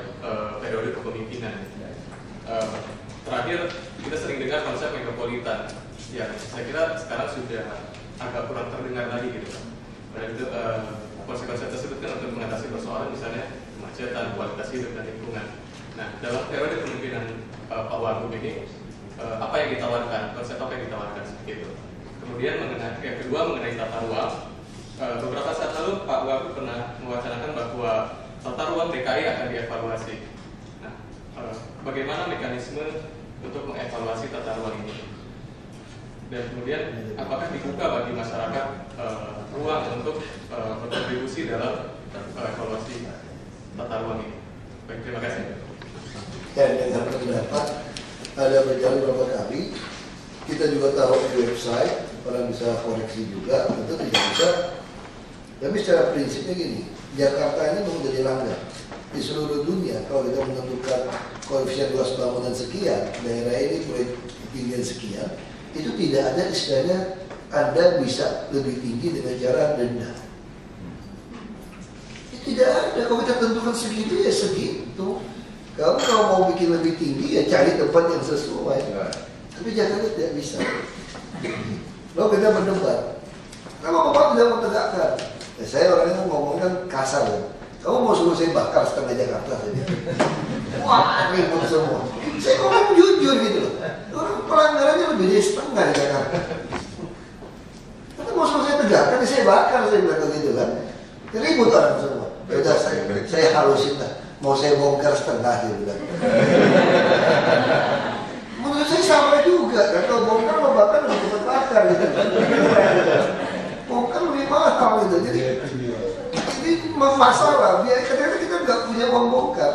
periode kepemimpinan. Terakhir, kita sering dengar konsep metropolitan, yang saya kira sekarang sudah agak kurang terdengar lagi gitu Pak. Pada itu konsep-konsep tersebut kan untuk mengatasi persoalan misalnya kemacetan, kualitas hidup dan lingkungan. Nah, dalam periode kepemimpinan Pak Wagub ini apa yang ditawarkan, konsep apa yang ditawarkan seperti itu. Kemudian yang kedua mengenai tata ruang. Beberapa saat lalu Pak Wagub pernah mewacanakan bahwa tata ruang DKI akan dievaluasi. Nah, bagaimana mekanisme untuk mengevaluasi tata ruang ini? Dan kemudian apakah dibuka bagi masyarakat ruang untuk berkontribusi dalam evaluasi tata ruang ini? Baik, terima kasih. Dan dengan pendapat ada berjalan beberapa kali, kita juga taruh di website, orang bisa koreksi juga, tentu tidak bisa. Tapi secara prinsipnya gini, Jakarta ini mau jadi langgar di seluruh dunia. Kalau kita menentukan koefisien luas bangunan sekian, daerah ini ketinggian sekian, itu tidak ada istilahnya Anda bisa lebih tinggi dengan cara denda. Tidak ada. Kalau kita tentukan segitu ya segitu. Kamu kalau mau bikin lebih tinggi ya cari tempat yang sesuai. Tapi Jakarta tidak bisa. Lalu kita berdebat. Kalau Bapak tidak mau tegakkan, ya saya orangnya ngomongnya kasar ya. Kamu mau suruh saya bakar setengah Jakarta saja. Wah, ribut semua. Saya ngomong jujur gitu loh. Orang pelanggarannya lebih dari setengah di Jakarta. Tapi mau suruh saya tegakkan, ya saya bakar, saya bilang gitu kan. Ribut orang semua. Ya udah saya halusin lah. Mau saya bongkar setengah dia bilang. Menurut saya sama juga kan, kalau bongkar membakar lebih cepat bakar gitu. Bongkar lebih mahal gitu. Jadi ini masalah. Biar kadang-kadang kita nggak punya uang bongkar.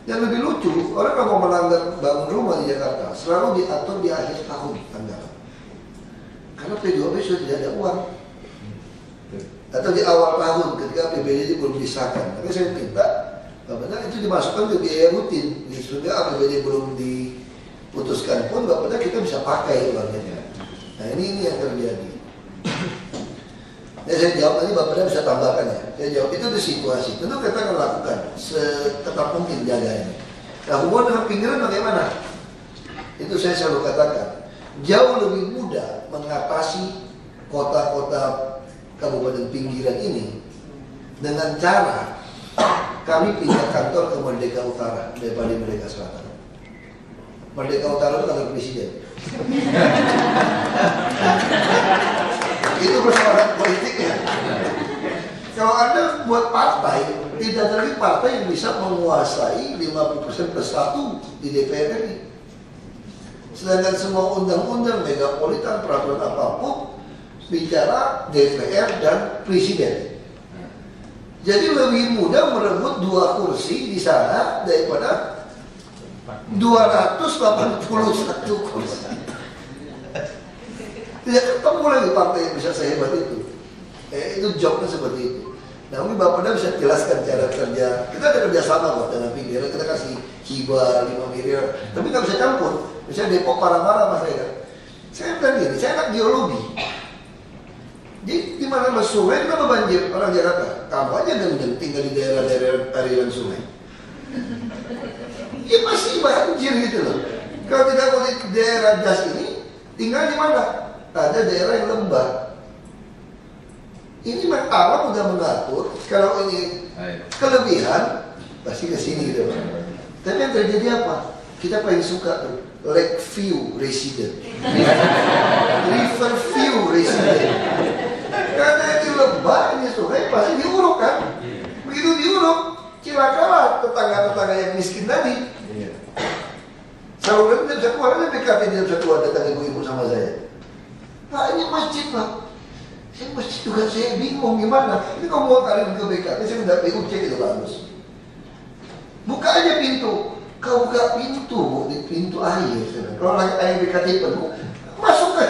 Yang lebih lucu, orang kalau mau melanggar bangun rumah di Jakarta selalu diatur di akhir tahun anggaran. Karena P2P sudah tidak ada uang. Atau di awal tahun ketika APBD belum disahkan. Tapi saya minta, benar itu dimasukkan ke biaya rutin. Sehingga APBD belum diputuskan pun, benar kita bisa pakai uangnya. Nah ini yang terjadi. Ya, saya jawab nanti Bapak bisa tambahkan ya. Saya jawab itu di situasi. Tentu kita akan lakukan seketat mungkin jaganya. Nah hubungan dengan pinggiran bagaimana? Itu saya selalu katakan. Jauh lebih mudah mengatasi kota-kota kabupaten pinggiran ini dengan cara kami pindah kantor ke Merdeka Utara daripada Merdeka Selatan. Merdeka Utara itu kantor presiden. Itu persoalan politiknya. Kalau Anda buat partai, tidak ada lagi partai yang bisa menguasai 50% plus 1 di DPR ini. Sedangkan semua undang-undang, megapolitan, peraturan apapun bicara DPR dan presiden. Jadi lebih mudah merebut 2 kursi di sana daripada 281 kursi. Tidak ketemu lagi partai yang bisa sehebat itu. Itu jobnya seperti itu. Nah mungkin Bapak Anda bisa jelaskan cara kerja. Kita ada kerjasama kok dengan pinggiran. Kita kasih hibah 5 miliar. Tapi nggak bisa campur. Misalnya Depok marah-marah sama saya. Saya bilang gini, saya anak geologi. Di mana mas sungai kenapa banjir orang Jakarta? Kamu aja gendeng tinggal di daerah-daerah aliran sungai. Ya pasti banjir gitu loh. Kalau tidak mau di daerah das ini, tinggal di mana? Ada daerah yang lembah. Ini alam udah mengatur. Kalau ini kelebihan, pasti ke sini gitu. Tapi yang terjadi apa? Kita paling suka tuh Lake View Resident, River View Resident. Karena ini lembah, ini sungai pasti diuruk kan. Begitu diuruk, cilakalah tetangga-tetangga yang miskin tadi. Saluran tidak bisa keluar, ada PKP tidak bisa keluar, datang ibu-ibu sama saya. Pak ini masjid Pak. Saya masjid juga saya bingung gimana. Ini kalau mau kalian ke BKP, saya minta PUC itu bagus. Buka aja pintu. Kau buka pintu, Bu, di pintu air. Kalau lagi air BKT penuh, masuk ke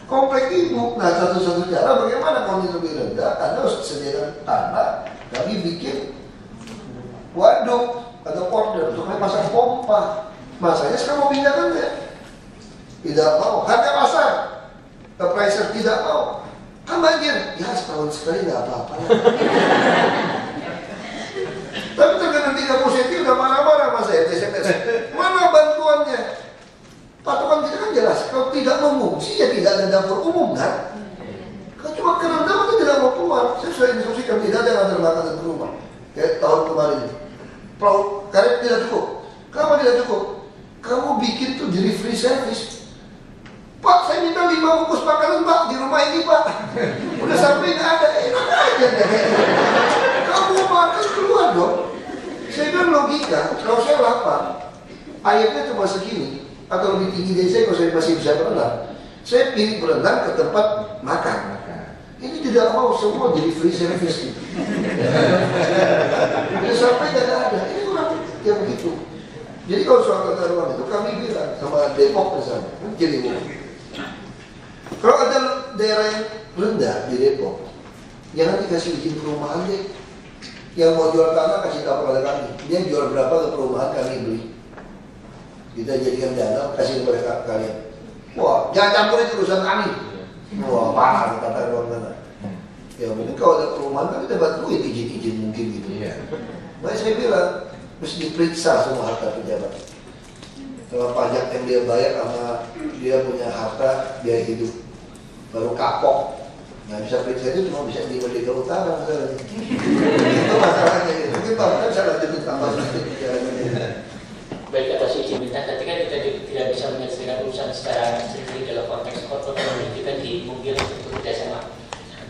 komplek ibu. Nah satu-satu cara bagaimana kalau ini lebih rendah, Anda harus sediakan tanah. Kami bikin waduk atau porter untuk pasang pompa. Masanya sekarang mau pindahkan ya? Tidak mau. Harga pasar, appraiser tidak mau. Kan banjir, ya setahun sekali nggak apa-apa. Tapi terkena 30 cm udah marah-marah mas saya SMS. Mana bantuannya? Patokan kita kan jelas. Kalau tidak mengungsi ya tidak ada dapur umum kan? Kalau cuma kerendam itu tidak mau keluar. Saya sudah instruksikan tidak ada yang ada makanan ke rumah. Kayak tahun kemarin. Perahu karet tidak cukup. Kenapa tidak cukup? Kamu bikin tuh delivery service. Pak, saya minta 5 bungkus makanan Pak di rumah ini Pak. Udah sampai nggak ada, enak aja deh. Kamu makan keluar dong. Saya bilang logika, kalau saya lapar, airnya cuma segini atau lebih tinggi dari saya kalau saya masih bisa berenang. Saya pilih berenang ke tempat makan. Ini tidak mau semua delivery service. Udah sampai nggak ada. Ini kurang ya begitu. Jadi kalau soal tata ruang itu kami bilang sama Depok misalnya, jadi kalau ada daerah yang rendah di Depok, jangan dikasih izin perumahan deh. Yang mau jual tanah kasih tahu kepada kami. Dia jual berapa ke perumahan kami beli. Kita jadikan dana kasih kepada kalian. Wah, jangan campur itu urusan kami. Wah, parah tata ruang tanah. Ya mungkin kalau ada perumahan kami dapat duit izin-izin mungkin gitu. Makanya saya bilang mesti diperiksa semua harta pejabat. Kalau pajak yang dia bayar sama dia punya harta biaya hidup baru kapok. Nah bisa periksa itu cuma bisa di Merdeka Utara masalahnya. Itu masalahnya gitu. Mungkin Pak kan bisa lanjutin tambah sedikit. Baik, atas izin minta ketika kita tidak bisa menyelesaikan urusan secara sendiri dalam konteks otonomi kita di mobil untuk kerjasama.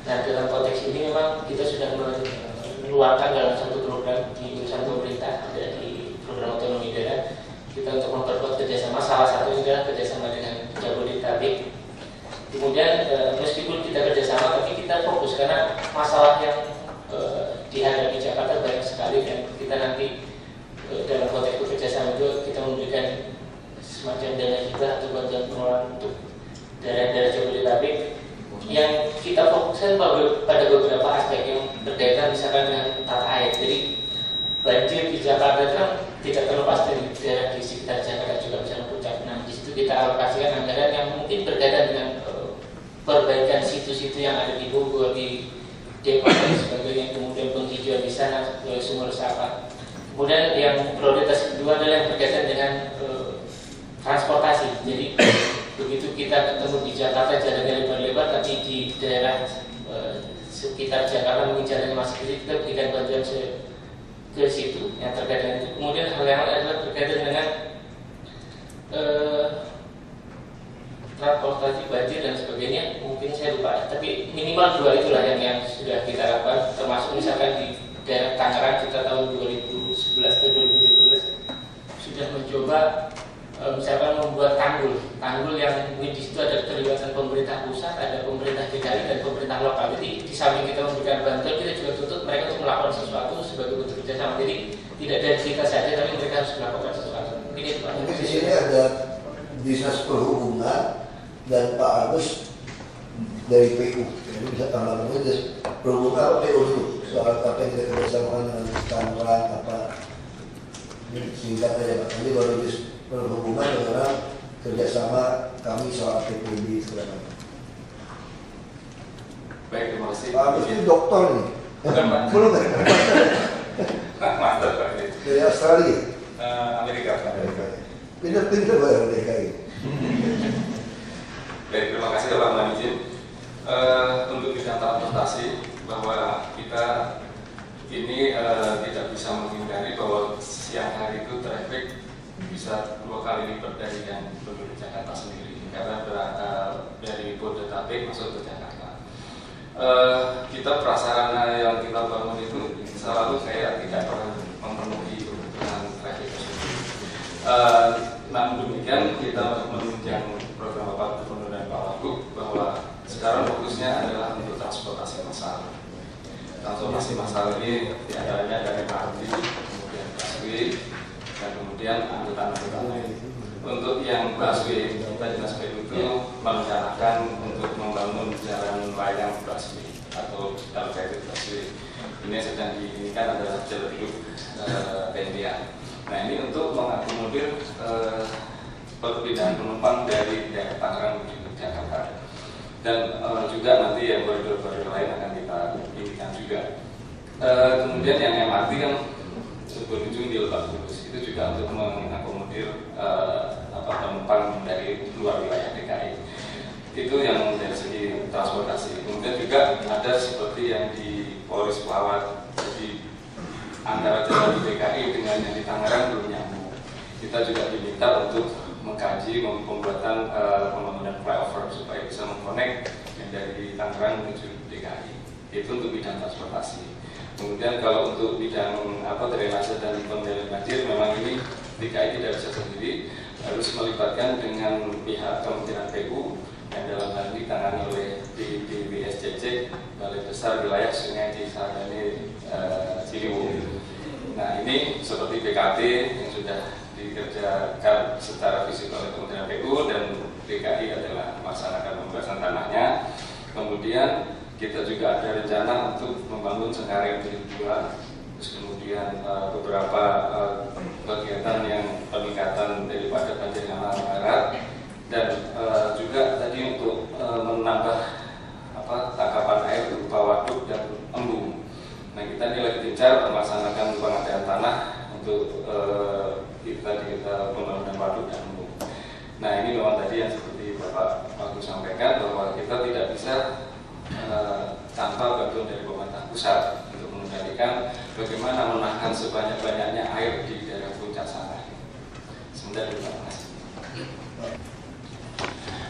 Nah dalam konteks ini memang kita sudah dikeluarkan dalam satu program di urusan pemerintah, ada di program otonomi daerah kita untuk memperkuat kerjasama, salah satunya adalah kerjasama dengan Jabodetabek. Kemudian meskipun kita kerjasama, tapi kita fokus karena masalah yang dihadapi Jakarta banyak sekali, dan kita nanti dalam konteks kerjasama itu kita memberikan semacam dana hibah atau bantuan pengelolaan untuk daerah-daerah Jabodetabek yang kita fokuskan pada beberapa aspek yang berkaitan misalkan dengan tata air. Jadi banjir di Jakarta itu kan tidak terlepas dari daerah di sekitar Jakarta juga misalnya Puncak. Nah, di situ kita alokasikan anggaran yang mungkin berkaitan dengan perbaikan situ-situ yang ada di Bogor, di Depok dan sebagainya, kemudian penghijauan di sana, sumur resapan. Kemudian yang prioritas kedua adalah yang berkaitan dengan transportasi. Jadi begitu kita ketemu di Jakarta jalannya lebar-lebar, tapi di daerah sekitar Jakarta mungkin jalannya masih kecil, kita berikan bantuan ke situ yang terkait dengan itu. Kemudian hal yang lain adalah berkaitan dengan transportasi banjir dan sebagainya, mungkin saya lupa, tapi minimal dua itulah yang sudah kita lakukan, termasuk misalkan di daerah Tangerang kita tahun 2011 ke 2012 sudah mencoba misalkan membuat tanggul yang di situ ada keterlibatan pemerintah pusat, ada pemerintah DKI dan pemerintah lokal. Jadi di samping kita memberikan bantuan, kita juga tuntut mereka untuk melakukan sesuatu sebagai bentuk kerjasama. Jadi tidak dari kita saja, tapi mereka harus melakukan sesuatu. Mungkin di sini ada Dinas Perhubungan dan Pak Agus dari PU. Jadi bisa tambah lagi perhubungan PU dulu soal apa yang kita kerjasama dengan Tangerang apa singkat aja Pak. Nanti baru perhubungan dengan kerjasama kami soal PPB segala macam. Baik, terima kasih. Pak Agus itu dokter nih. Belum ya? Master Pak. Dari Australia. Amerika. Pinter-pinter Pak yang DKI. Baik, terima kasih Pak Manijin. Untuk bidang transportasi, bahwa kita ini tidak bisa menghindari bahwa siang hari itu traffic bisa 2 kali lipat dari yang penduduk Jakarta sendiri, karena berangkat dari Bodetabek masuk ke Jakarta. Kita prasarana yang kita bangun itu selalu kayak tidak pernah memenuhi kebutuhan traffic tersebut. Namun demikian kita menunjang program Bapak Gubernur dan Pak Wagub bahwa sekarang fokusnya adalah untuk transportasi massal. Transportasi massal ini diantaranya dari MRT, kemudian busway, dan kemudian angkutan-angkutan lain. Untuk yang busway, kita Dinas PU itu merencanakan untuk membangun jalan layang busway atau elevated busway. Ini sedang diinginkan adalah Ciledug Tendian. Nah, ini untuk mengakomodir perpindahan penumpang dari daerah Tangerang menuju Jakarta. Dan juga nanti yang koridor-koridor lain akan kita pilihkan juga. Kemudian yang MRT kan berujung di Lebak Bulus, itu juga untuk mengakomodir penumpang dari luar wilayah DKI. Itu yang dari segi transportasi. Kemudian juga ada seperti yang di Polres Pelawat, jadi antara jalan di DKI dengan yang di Tangerang belum nyambung. Kita juga diminta untuk mengkaji pembuatan pembangunan flyover supaya bisa mengkonek yang dari Tangerang menuju DKI. Itu untuk bidang transportasi. Kemudian kalau untuk bidang drainase dan pengendalian banjir, memang ini DKI tidak bisa sendiri, harus melibatkan dengan pihak Kementerian PU yang dalam hal ini ditangani oleh BSCC, Balai Besar Wilayah Sungai Cisadane Ciliwung. Nah, ini seperti BKT yang sudah dikerjakan secara fisik oleh Kementerian PU dan DKI adalah melaksanakan pembahasan tanahnya. Kemudian kita juga ada rencana untuk membangun Cengkareng Jilid 2, terus kemudian beberapa kegiatan yang peningkatan daripada banjir kanal barat, dan juga tadi untuk menambah tangkapan air berupa waduk dan embung. Nah, kita ini lagi gencar melaksanakan pengadaan tanah untuk kita pembangunan waduk dan embung. Nah, ini memang tadi yang seperti Bapak Agus sampaikan bahwa kita tidak bisa tanpa bantuan dari pemerintah pusat untuk mengendalikan bagaimana menahan sebanyak-banyaknya air di daerah puncak sana. Sebentar, terima kasih.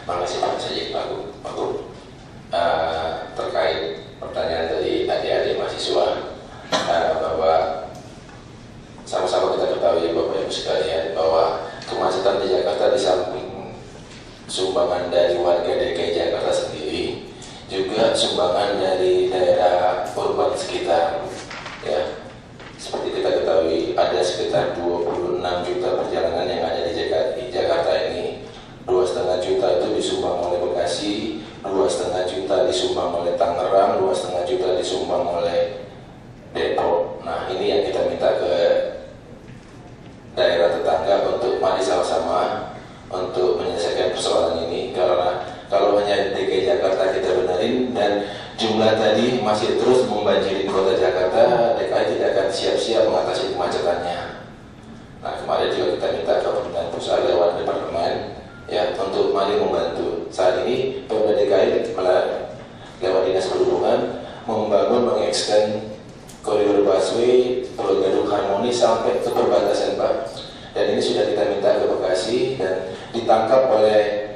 Terima kasih Pak Gub. Terkait pertanyaan dari adik-adik mahasiswa, juga sumbangan dari daerah urban sekitar. Ya, seperti kita ketahui ada sekitar 26 juta perjalanan yang ada di Jakarta ini. 2,5 juta itu disumbang oleh Bekasi, 2,5 juta disumbang oleh Tangerang, 2,5 juta disumbang oleh Depok. Nah, ini yang kita minta ke daerah tetangga untuk mari sama-sama untuk menyelesaikan persoalan ini, karena kalau hanya DKI Jakarta kita benarin dan jumlah tadi masih terus membanjiri kota Jakarta, DKI tidak akan siap-siap mengatasi kemacetannya. Nah, kemarin juga kita minta ke pemerintah pusat lewat departemen ya untuk mari membantu. Saat ini Pemda DKI lewat Dinas Perhubungan membangun mengekstend koridor busway Pulau Gadung Harmoni sampai ke perbatasan Pak. Dan ini sudah kita minta ke Bekasi dan ditangkap oleh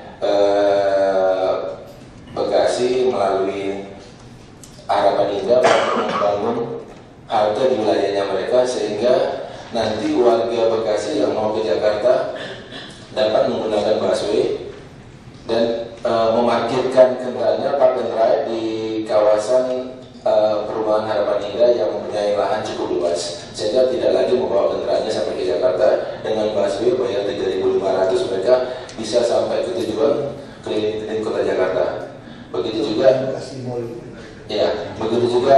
Bekasi melalui Harapan Indah untuk membangun halte di wilayahnya mereka, sehingga nanti warga Bekasi yang mau ke Jakarta dapat menggunakan busway dan memarkirkan kendaraannya park and ride di kawasan perumahan Harapan Indah yang mempunyai lahan cukup luas, sehingga tidak lagi membawa kendaraannya sampai ke Jakarta. Dengan busway bayar 3.500 mereka bisa sampai ke tujuan keliling kota Jakarta. Begitu juga ya, begitu juga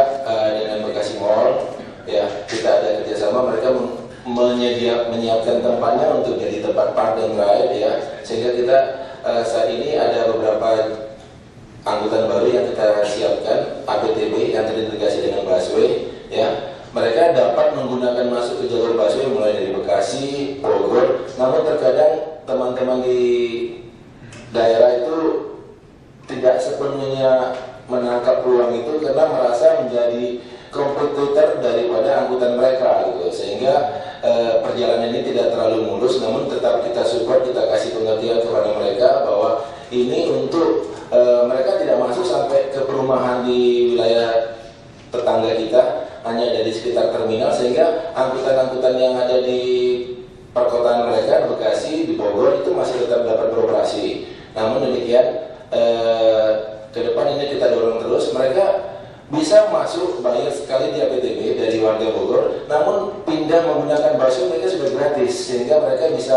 dengan Bekasi Mall ya, kita ada kerjasama, mereka menyiapkan tempatnya untuk jadi tempat park and ride ya, sehingga kita saat ini ada beberapa angkutan baru yang kita siapkan, APTB yang terintegrasi dengan busway ya, mereka dapat menggunakan masuk ke jalur busway mulai dari Bekasi, Bogor. Namun terkadang teman-teman di daerah itu tidak sepenuhnya menangkap peluang itu karena merasa menjadi kompetitor daripada angkutan mereka gitu, sehingga perjalanan ini tidak terlalu mulus. Namun tetap kita support, kita kasih pengertian kepada mereka bahwa ini untuk mereka tidak masuk sampai ke perumahan di wilayah tetangga kita, hanya dari sekitar terminal, sehingga angkutan-angkutan yang ada di perkotaan mereka, di Bekasi, di Bogor itu masih tetap dapat beroperasi. Namun demikian ke depan ini kita dorong terus, mereka bisa masuk bayar sekali di APTB dari warga Bogor, namun pindah menggunakan busway mereka sudah gratis, sehingga mereka bisa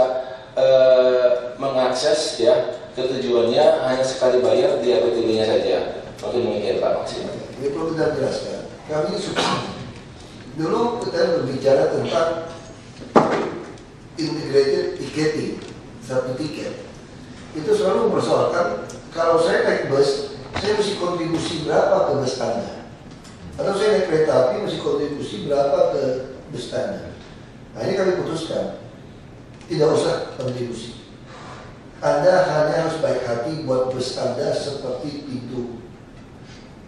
mengakses ya ke tujuannya hanya sekali bayar di APTB-nya saja. Mungkin demikian Pak Maksim. Ini perlu kita jelaskan. Kami dulu kita berbicara tentang integrated ticketing, satu tiket. Itu selalu mempersoalkan kalau saya naik bus, saya mesti kontribusi berapa ke bus Anda? Atau saya naik kereta api mesti kontribusi berapa ke bus Anda? Nah, ini kami putuskan, tidak usah kontribusi. Anda hanya harus baik hati buat bus Anda seperti pintu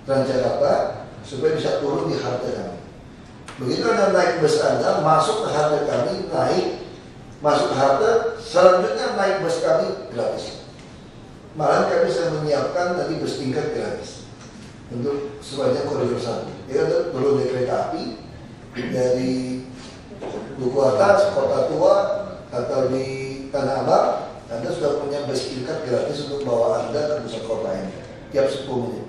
Transjakarta supaya bisa turun di halte kami. Begitu Anda naik bus Anda, masuk ke halte kami, naik, masuk ke halte, selanjutnya naik bus kami gratis. Malah kami bisa menyiapkan nanti bus tingkat gratis untuk sebanyak koridor 1. Ya, turun dari kereta api dari Duku Atas, Kota Tua, atau di Tanah Abang, Anda sudah punya bus tingkat gratis untuk bawa Anda ke pusat kota ini tiap 10 menit.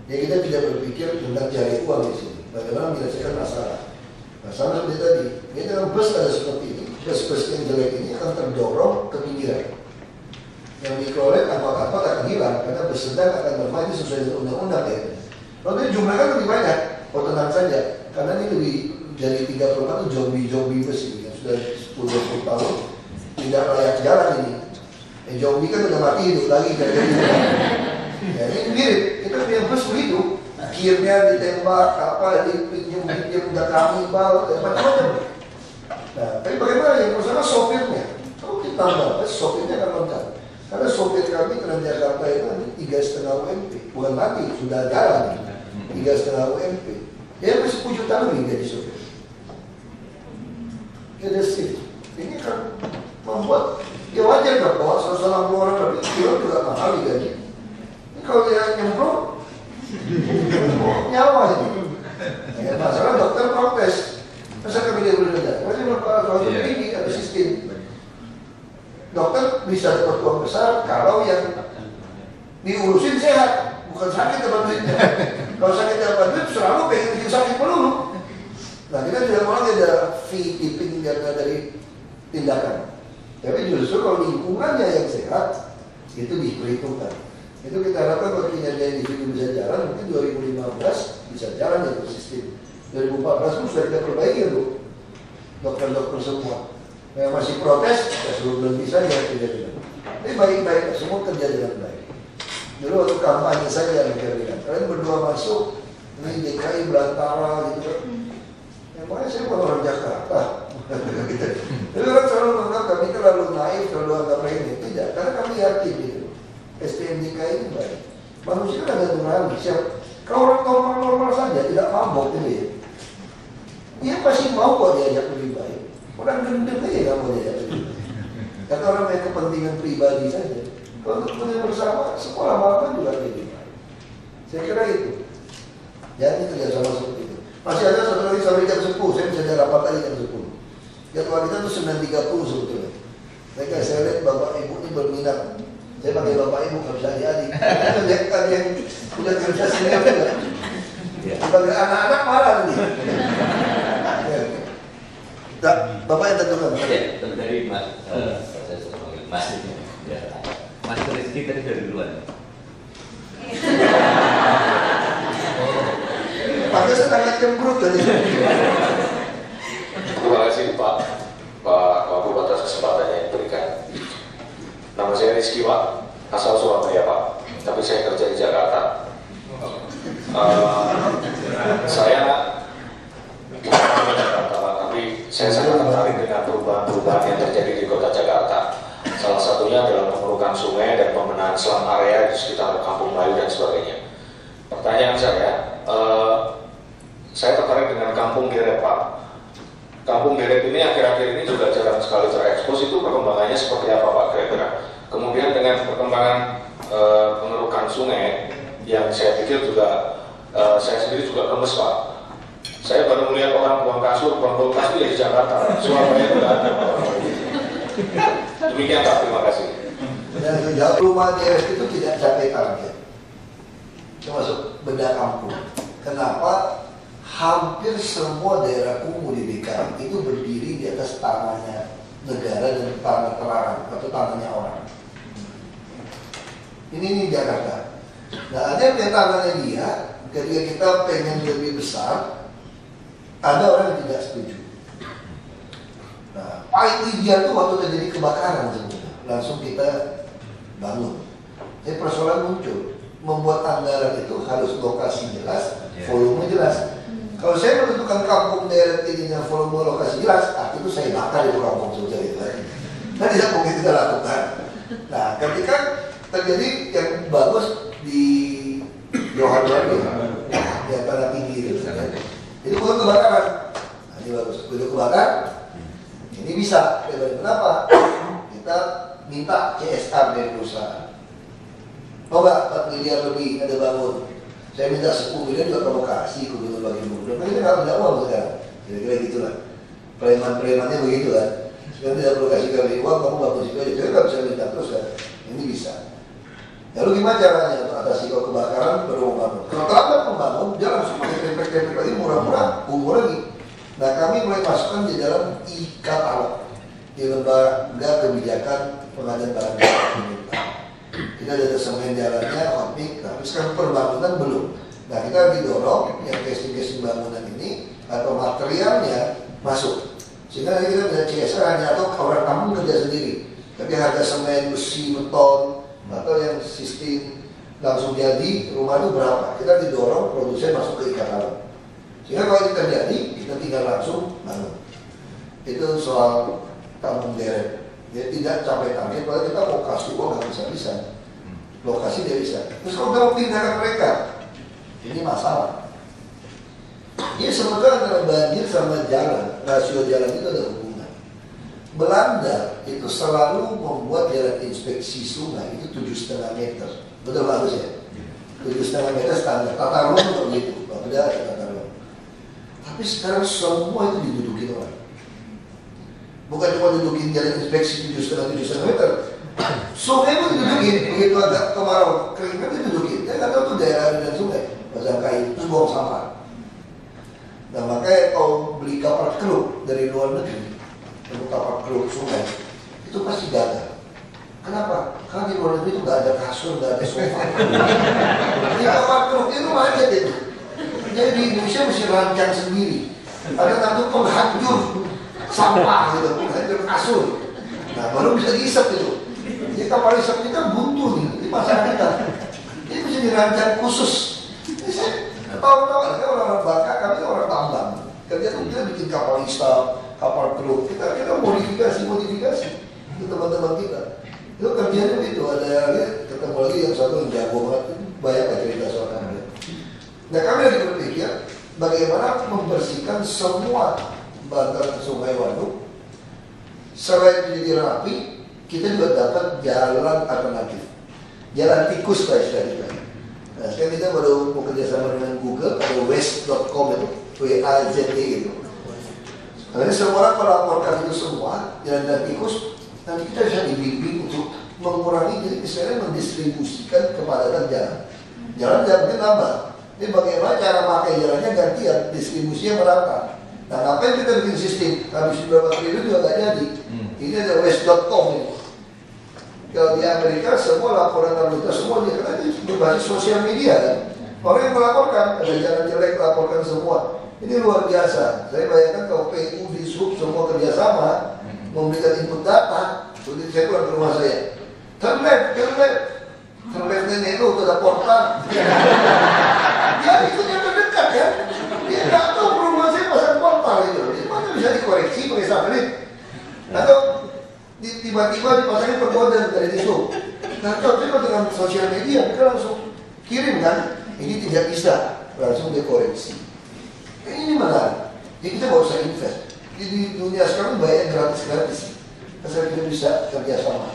Ya, kita tidak berpikir tentang cari uang di sini, bagaimana menyelesaikan masalah. Nah, sama seperti tadi, ini dengan bus ada seperti ini, bus-bus yang jelek ini akan terdorong ke pinggiran. Yang dikelola angkot-angkot akan hilang karena bus sedang akan bermain sesuai dengan undang-undang ya. Lalu jumlahnya lebih banyak, tenang saja, karena ini lebih dari 30 itu zombie bus ini yang sudah 10-20 tahun tidak layak jalan ini. Zombie kan udah mati hidup lagi dari ya, ini mirip, kita punya bus begitu, gearnya ditembak, apa dipinjam udah kami bal, macam-macam. Nah, tapi bagaimana yang masalah sopirnya? Kalau kita tambah, sopirnya akan lengkap. Karena sopir kami Transjakarta itu 3,5 UMP, bukan mati, sudah jalan 3,5 UMP. Dia masih 10 juta lebih jadi sopir. Jadi shift. Ini kan membuat ya wajar dong bahwa 160 orang lebih kilo juga mahal digaji. Ini kalau dia nyemplung nyawa ini. Ya, masalah dokter protes. Masa kami dia boleh dengar? Masih kalau ini ada sistem. Dokter bisa dapat uang besar kalau yang diurusin sehat, bukan sakit dapat duitnya. Kalau sakit dapat duit selalu pengen bikin sakit melulu. Nah kita tidak mau lagi ada fee tipping karena dari tindakan. Tapi justru kalau lingkungannya yang sehat itu diperhitungkan. Itu kita harapkan kalau kinerja individu bisa jalan, mungkin 2015 bisa jalan ya sistem. 2014 pun sudah kita perbaiki ya Bu, dokter-dokter semua. Yang masih protes, ya suruh belum bisa ya tidak bisa. Tapi baik-baik, semua kerja dengan baik. Dulu waktu kampanye saya yang bilang, kalian berdua masuk, ini DKI belantara gitu kan. Yang mana saya bukan orang Jakarta. Jadi orang selalu menganggap kami terlalu naif, terlalu anggap remeh. Tidak, karena kami yakin gitu. STMJK ini baik. Manusia kan ada nurani. Kalau orang normal-normal saja, tidak mabok gitu ya. Dia pasti mau kok diajak lebih baik. Orang gendeng aja nggak mau diajak lebih baik. Karena orang punya kepentingan pribadi saja. Kalau untuk kepentingan bersama, sekolah makan juga lebih baik. Saya kira itu. Jadi kerjasama seperti itu. Masih ada satu lagi sampai jam 10. Saya bisa ada rapat tadi jam 10. Jadwal kita tuh 9.30 sebetulnya. Saya lihat bapak ibu ini berminat. Saya pakai bapak ibu kalau bisa adik-adik. Ada yang udah kerja senior juga. Sebagai anak-anak marah nih. Bapak yang tentukan. Dari Mas, saya sudah panggil Mas. Mas Rizky tadi dari duluan. Pakai sangat cemberut tadi. Terima kasih Pak Wagub atas kesempatan yang diberikan. Nama saya Rizky Pak, asal Surabaya Pak, tapi saya kerja di Jakarta. Saya bukan orang Jakarta Pak, tapi saya sangat tertarik dengan perubahan-perubahan yang terjadi di kota Jakarta. Salah satunya adalah pengurukan sungai dan pembenahan selam area di sekitar Kampung Melayu dan sebagainya. Pertanyaan saya tertarik dengan Kampung Deret Pak. Kampung Deret ini akhir-akhir ini juga jarang sekali terekspos. Itu perkembangannya seperti apa Pak kira-kira? Kemudian dengan perkembangan pengerukan sungai yang saya pikir juga saya sendiri juga gemes Pak. Saya baru melihat orang buang kasur, buang kulkas itu di Jakarta. Surabaya itu tidak ada Pak. Demikian Pak, terima kasih. Dan sejauh rumah Deret itu tidak capai target. Termasuk benda kampung. Kenapa? Hampir semua daerah kumuh di DKI itu berdiri di atas tanahnya negara dan tanah terlarang atau tanahnya orang. Ini Jakarta. Nah ada yang punya tanahnya dia, ketika kita pengen lebih besar, ada orang yang tidak setuju. Nah, paling ideal itu waktu terjadi kebakaran sebetulnya, langsung kita bangun. Jadi persoalan muncul, membuat anggaran itu harus lokasi jelas, volume jelas. Kalau saya menentukan kampung Deret ini dengan volume lokasi jelas, itu saya bakar itu kampung sudah itu. Nah tidak mungkin kita lakukan. Nah ketika terjadi yang bagus di Johan Baru, ya tanah tinggi itu bukan kebakaran. Nah, ini bagus. Begitu kebakar, ini bisa. Kenapa? Kita minta CSR dari perusahaan. Oh enggak, 4 miliar lebih ada bangun. Saya minta 10 miliar juga ke lokasi, ke gunung bagi muda. Tapi kita nggak punya uang sekarang. Kira-kira gitulah. Preman-premannya begitu kan. Sekarang tidak perlu kasih kami uang, kamu bagus itu aja. Jadi nggak bisa minta terus kan. Ini bisa. Lalu gimana caranya untuk atasi kalau kebakaran baru membangun? Kalau terlambat membangun, dia langsung pakai template lagi murah-murah, umur lagi. Nah kami mulai masukkan di dalam e-katalog di lembaga kebijakan pengadaan barang pemerintah. Kita ada semen jalannya, hotmix, tapi sekarang perbangunan belum. Nah kita didorong yang casing-casing bangunan ini atau materialnya masuk. Sehingga kita bisa CSR hanya atau orang kampung kerja sendiri. Tapi harga semen, besi, beton, atau yang sistem langsung jadi rumah itu berapa? Kita didorong produsen masuk ke e-katalog. Sehingga kalau itu terjadi, kita tinggal langsung bangun. Itu soal Kampung Deret. Dia tidak capai target, padahal kita mau kasih uang nggak bisa-bisa. Lokasi dia bisa. Terus kalau kita mau pindahkan mereka, ini masalah. Ini sebetulnya antara banjir sama jalan, rasio jalan itu ada hubungan. Belanda itu selalu membuat jalan inspeksi sungai itu 7,5 meter. Betul bagus ya? 7,5 meter standar. Tata ruang untuk begitu. Beda ada tata ruang. Tapi sekarang semua itu didudukin orang. Bukan cuma dudukin jalan inspeksi 7,5 meter. Sungai pun didudukin. Begitu agak kemarau, kering itu didudukin. nggak tahu tuh daerah dan sungai, Bajangkai, terus buang sampah. Nah makanya kalau beli kapal keruk dari luar negeri, untuk kapal keruk sungai, itu pasti gagal. Kenapa? Karena di luar negeri itu nggak ada kasur, nggak ada sofa. Di kapal keruk itu macet itu. Jadi di Indonesia mesti rancang sendiri. Ada nanti penghancur sampah gitu, penghancur kasur. Nah baru bisa diisap itu. Jadi kapal isap kita buntu nih, di masyarakat kita. Ini bisa dirancang khusus. Tahu-tahu kan orang-orang Bangka, kami orang tambang. Kerja kita bikin kapal isap, kapal keruk. Kita modifikasi itu teman-teman kita. Itu kerjanya itu ada lagi ketemu lagi yang satu yang jago banget, banyak cerita soal kami. Nah kami lagi berpikir bagaimana membersihkan semua bantaran Sungai Waduk. Selain jadi rapi, kita juga dapat jalan alternatif, jalan tikus lah istilahnya. Nah sekarang kita baru bekerja sama dengan Google, ada waste.com itu, WAZT itu. Karena semua orang melaporkan itu semua, jalan tikus, nanti kita bisa dibimbing untuk mengurangi, jadi istilahnya mendistribusikan kepadatan jalan. Jalan jangan mungkin nambah. Ini bagaimana cara pakai jalannya gantian, distribusinya merata. Nah ngapain kita bikin sistem, habis beberapa triliun juga nggak jadi. Ini ada waste.com ini. Kalau di Amerika semua laporan lalu lintas semua dia karena ini berbasis sosial media kan. Orang yang melaporkan, ada jalan jelek laporkan semua. Ini luar biasa. Saya bayangkan kalau PU, Dishub semua kerjasama memberikan input data. Jadi saya pulang ke rumah saya. Turn left nenek itu ada portal. Ya itu yang terdekat ya. Dia nggak tahu rumah saya pasang portal itu. Di mana bisa dikoreksi pakai satelit? Atau tiba-tiba dipasangin perbodan dari Dishub. Nah kalau dengan sosial media kita langsung kirim kan. Ini tidak bisa langsung dikoreksi. Ini menarik. Jadi kita nggak usah invest. Di dunia sekarang banyak gratis. Asal kita bisa kerjasama.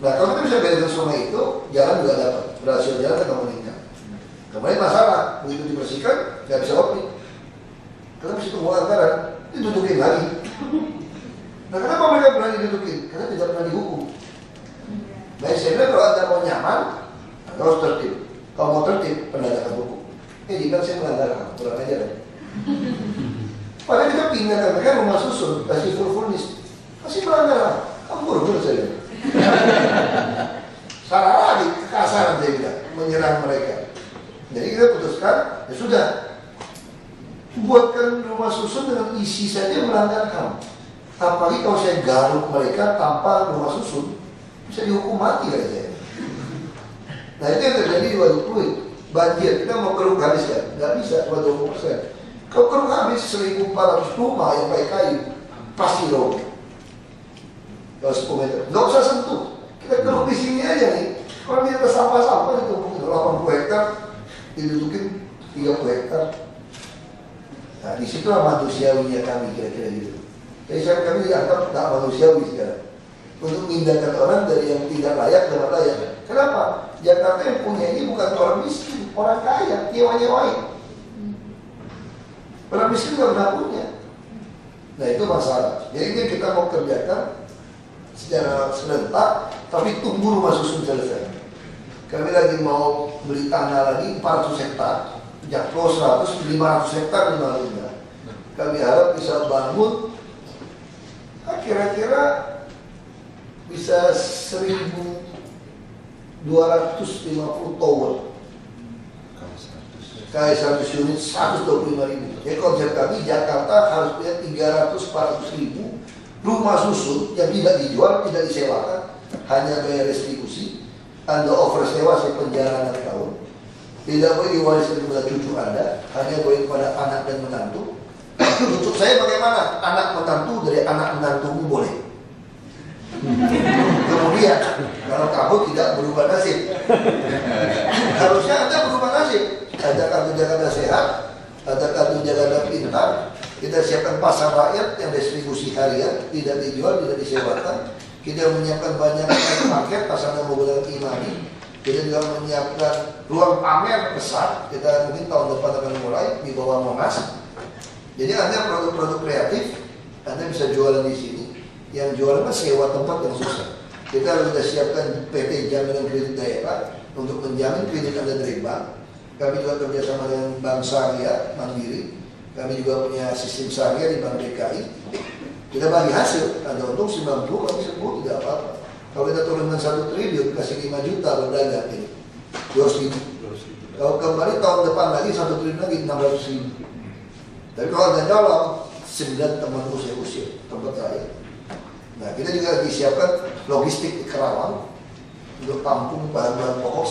Nah kalau kita bisa bedakan sungai itu, jalan juga dapat. Rasio jalan akan meningkat. Kemudian masalah, begitu dibersihkan, nggak bisa operasi. Karena mesti tunggu anggaran, ditutukin lagi. Nah kenapa mereka berani ditutukin? Karena tidak pernah dihukum. Baik saya bilang kalau Anda mau nyaman, Anda harus tertib. Kalau mau tertib, penegakan hukum. Jika saya melanggar HAM, kurang aja kan. Padahal kita pindahkan mereka rumah susun, kasih full furnish, masih melanggar HAM. Kamu buru-buru saya. Salah lagi, kekasaran saya bilang, menyerang mereka. Jadi kita putuskan, ya sudah, buatkan rumah susun dengan isi saja melanggar HAM. Apalagi kalau saya garuk mereka tanpa rumah susun, bisa dihukum mati kali saya. Nah itu yang terjadi di Waduk Pluit. Banjir, kita mau keruk habis kan? Nggak bisa, cuma 20%. Kalau keruk habis 1.400 rumah yang pakai kayu, pasti roboh. Kalau 10 meter, nggak usah sentuh. Kita keruk di sini aja nih. Kalau dia ada sampah-sampah itu 80 hektar, didudukin 30 hektar. Nah disitulah manusiawinya kami kira-kira gitu. Jadi kami dianggap nggak manusiawi sekarang. Untuk memindahkan orang dari yang tidak layak ke layak. Kenapa? Jakarta yang punya ini bukan orang miskin, orang kaya, nyewa-nyewain. Orang miskin nggak pernah punya. Nah itu masalah. Jadi ini kita mau kerjakan secara serentak, tapi tunggu rumah susun selesai. Kami lagi mau beli tanah lagi 400 hektar, Jakpro 100, 500 hektar di Malunda. Kami harap bisa bangun kira-kira bisa 1.250 tower. Kayak 100 unit 125.000. Jadi konsep kami Jakarta harus punya 300-400.000 rumah susun yang tidak dijual, tidak disewakan, hanya bayar restitusi. Anda oversewa saya penjara 6 tahun. Tidak boleh diwariskan kepada cucu Anda, hanya boleh kepada anak dan menantu. Untuk saya bagaimana? Anak menantu dari anak menantumu boleh. Kemudian kalau kamu tidak berubah nasib, harusnya Anda berubah nasib. Ada kartu Jakarta Sehat, ada kartu Jakarta Pintar. Kita siapkan pasar rakyat yang distribusi harian, tidak dijual, tidak disewakan. Kita menyiapkan banyak paket pasar yang menggunakan imani. Kita juga menyiapkan ruang pamer besar. Kita mungkin tahun depan akan mulai di bawah Monas. Jadi Anda produk-produk kreatif, Anda bisa jualan di sini. Yang jualan sewa tempat yang susah. Kita sudah siapkan PT Jaminan Kredit Daerah untuk menjamin kredit Anda dari bank. Kami juga kerjasama dengan Bank Syariah Mandiri. Kami juga punya sistem syariah di Bank DKI. Kita bagi hasil, ada untung 90, kami 10 tidak apa-apa. Kalau kita turunkan 1 triliun, kasih 5 juta berdagang ini, 200.000. Kalau kembali tahun depan lagi 1 triliun lagi 600.000. Tapi kalau ada nyolong 9 teman usia tempat saya. Nah, kita juga lagi siapkan logistik di Kerawang untuk tampung bahan-bahan pokok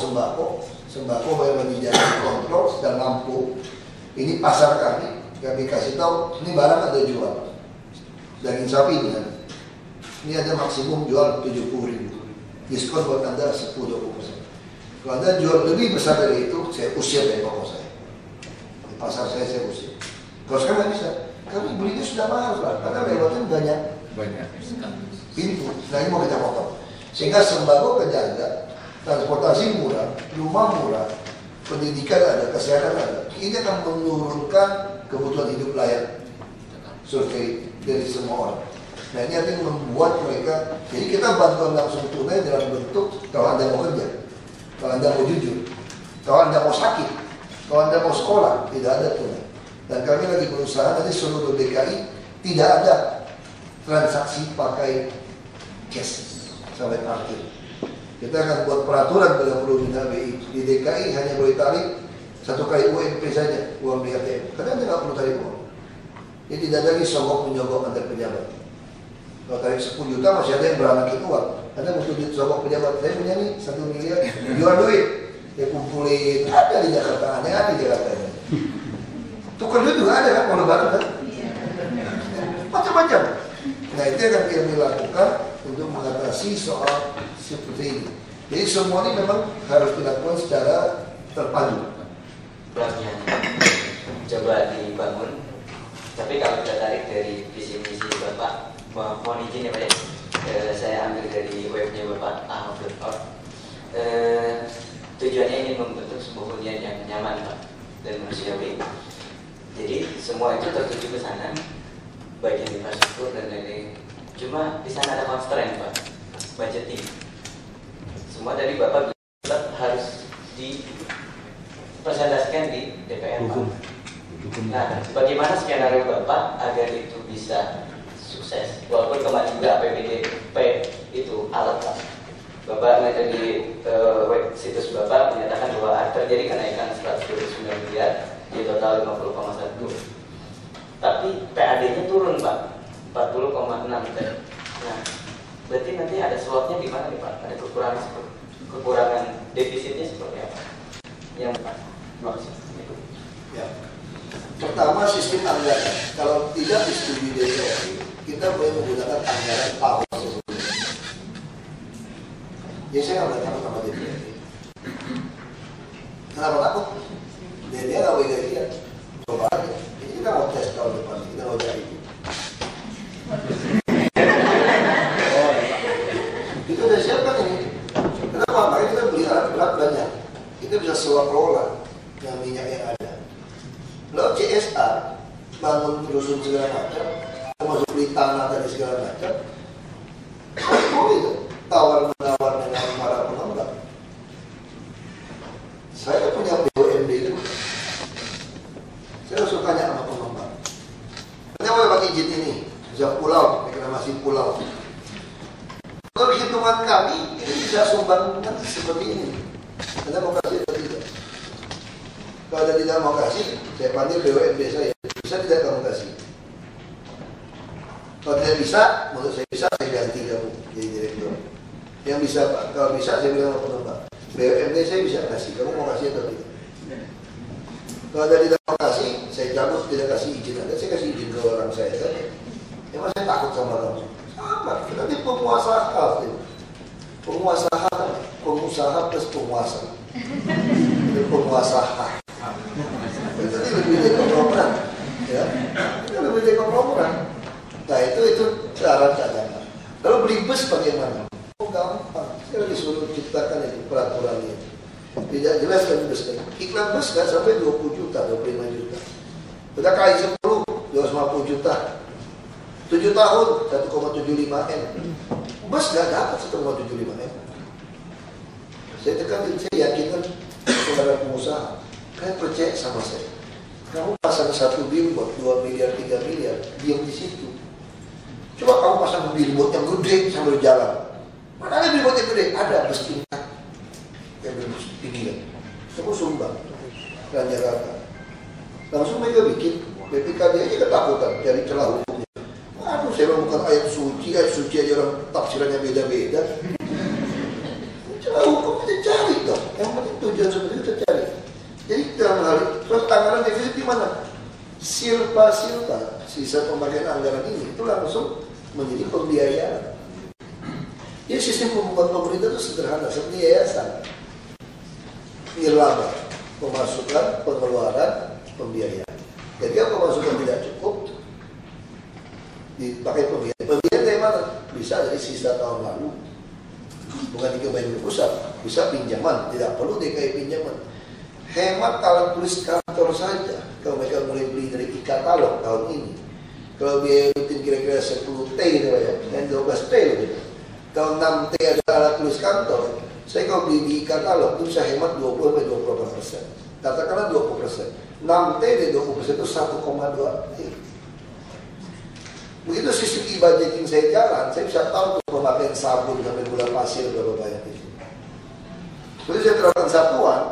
sembako bagi jalan kontrol dan lampu. Ini pasar kami kasih tahu ini barang ada jual. Daging sapi ini ada maksimum jual 70.000. Diskon buat Anda 10-20%. Kalau Anda jual lebih besar dari itu, saya usir dari toko saya. Di pasar saya usir. Kalau sekarang nggak bisa, kami belinya sudah mahal Pak, karena lewatnya banyak. Pintu, nah ini mau kita potong. Sehingga sembako kejaga, transportasi murah, rumah murah, pendidikan ada, kesehatan ada. Ini akan menurunkan kebutuhan hidup layak. Survei dari semua orang. Nah ini artinya membuat mereka, jadi kita bantuan langsung tunai dalam bentuk kalau Anda mau kerja, kalau Anda mau jujur, kalau Anda mau sakit, kalau Anda mau sekolah, tidak ada tunai. Dan kami lagi berusaha nanti seluruh DKI tidak ada transaksi pakai cash sampai akhir. Kita akan buat peraturan bila perlu bina BI di DKI hanya boleh tarik 1 kali UMP saja, uang di ATM. Karena Anda nggak perlu tarik uang. Jadi tidak ada lagi sogok menyogok antar pejabat. Kalau tarik 10 juta masih ada yang beranak uang. Anda butuh duit sogok pejabat. Saya punya nih 1 miliar, jual duit. Dia kumpulin, ada di Jakarta, ada di Jakarta. Tukar duit juga ada kan, kalau lebaran kan? Macam-macam. Nah itu yang kami lakukan untuk mengatasi soal seperti ini. Jadi semua ini memang harus dilakukan secara terpadu. Yang coba dibangun. Tapi kalau kita tarik dari visi misi Bapak, mohon izin ya Pak ya, saya ambil dari webnya Bapak ahok.org. Tujuannya ingin membentuk sebuah hunian yang nyaman Pak dan manusiawi. Jadi semua itu tertuju ke sana, bagian infrastruktur dan lain-lain. Cuma di sana ada constraint Pak, budgeting. Semua dari Bapak harus dipresentasikan di DPR Pak. Nah, bagaimana skenario Bapak agar itu bisa sukses? Walaupun kemarin juga APBDP itu alat Pak. Bapak ada di situs Bapak menyatakan bahwa terjadi kenaikan 129 miliar di total 50,1. Tapi PAD-nya turun Pak, 40,6 tadi. Nah, berarti nanti ada slotnya di mana nih Pak? Ada kekurangan defisitnya seperti apa? Yang Pak, maksud. Ya. Pertama sistem anggaran. Kalau tidak disetujui DPR, kita boleh menggunakan anggaran tahun sebelumnya. Ya saya nggak takut sama DPR. Kenapa takut? Dia nggak boleh gajian. Coba aja. Jadi kita mau tes tahun depan, kita mau cari itu. Kita udah siapkan ini. Kenapa? Makanya kita beli alat berat banyak. Kita bisa sewa kelola yang minyak yang ada. Lalu CSR bangun rusun segala macam, termasuk beli tanah dan segala macam. Oh itu tawar-menawar dengan para pengembang. Saya punya BUMD itu. Saya langsung tanya sama pengembang. Kenapa pakai izin ini? Bisa pulau, reklamasi pulau. Kalau hitungan kami, ini bisa sumbangkan seperti ini. Anda mau kasih atau tidak? Kalau Anda tidak mau kasih, saya panggil BUMD saya. Bisa tidak kamu kasih? Kalau tidak bisa, menurut saya bisa, saya ganti kamu jadi direktur. Yang bisa Pak, kalau bisa saya bilang sama pengembang. BUMD saya bisa kasih, kamu mau kasih atau tidak? Kalau Anda tidak mau kasih, saya cabut tidak kasih izin Anda, saya kasih izin ke orang saya saja. Emang saya takut sama kamu? Sama, nanti penguasa hak. Penguasa hak, pengusaha plus penguasa. Itu penguasa hak. Itu lebih dari konglomerat, ya. Itu lebih dari konglomerat. Nah itu cara-caranya. Lalu beli bus bagaimana? Oh gampang. Saya disuruh ciptakan itu peraturannya. Tidak jelas kan bus kan. Iklan bus kan sampai 20 juta, 25 juta. Kita kali 10, 250 juta. 7 tahun, 1,75 M. Bus nggak dapat 1,75 M. Saya tekan, saya yakin kan saudara pengusaha, kalian percaya sama saya. Kamu pasang 1 billboard 2 miliar 3 miliar, diam di situ. Coba kamu pasang billboard yang gede sambil jalan. Mana ada billboard yang gede? Ada bus tingkat, yang bus tinggi kan. Kamu sumbang dan Jakarta. Langsung mereka bikin BPKD aja ketakutan cari celah hukumnya. Aduh, saya bukan ayat suci aja orang tafsirannya beda-beda. Celah hukum kita cari dong. Yang penting tujuan seperti itu kita cari. Jadi dalam hal itu, terus anggaran defisit di mana? Silpa sisa pemakaian anggaran ini itu langsung menjadi pembiayaan. Jadi sistem pembukaan pemerintah itu sederhana, seperti yayasan. Nirlaba, pemasukan, pengeluaran, pembiayaan. Jadi kalau pemasukan tidak cukup, dipakai pembiayaan. Pembiayaan dari mana? Bisa dari sisa tahun lalu. Bukan dikembalikan ke pusat, bisa pinjaman, tidak perlu DKI pinjaman. Hemat kalau tulis kantor saja. Kalau mereka mulai beli dari e-katalog tahun ini, kalau biaya rutin kira-kira 10 T gitu ya, dan 12 T gitu. Kalau 6 T ada alat tulis kantor, saya kalau beli di e-katalog itu bisa hemat 20-24%. Katakanlah 20%. 6 T dari 20% itu 1,2 T. Begitu sistem e-budgeting saya jalan, saya bisa tahu pemakaian sabun sampai gula pasir berapa banyak di sini. Jadi saya terapkan satuan,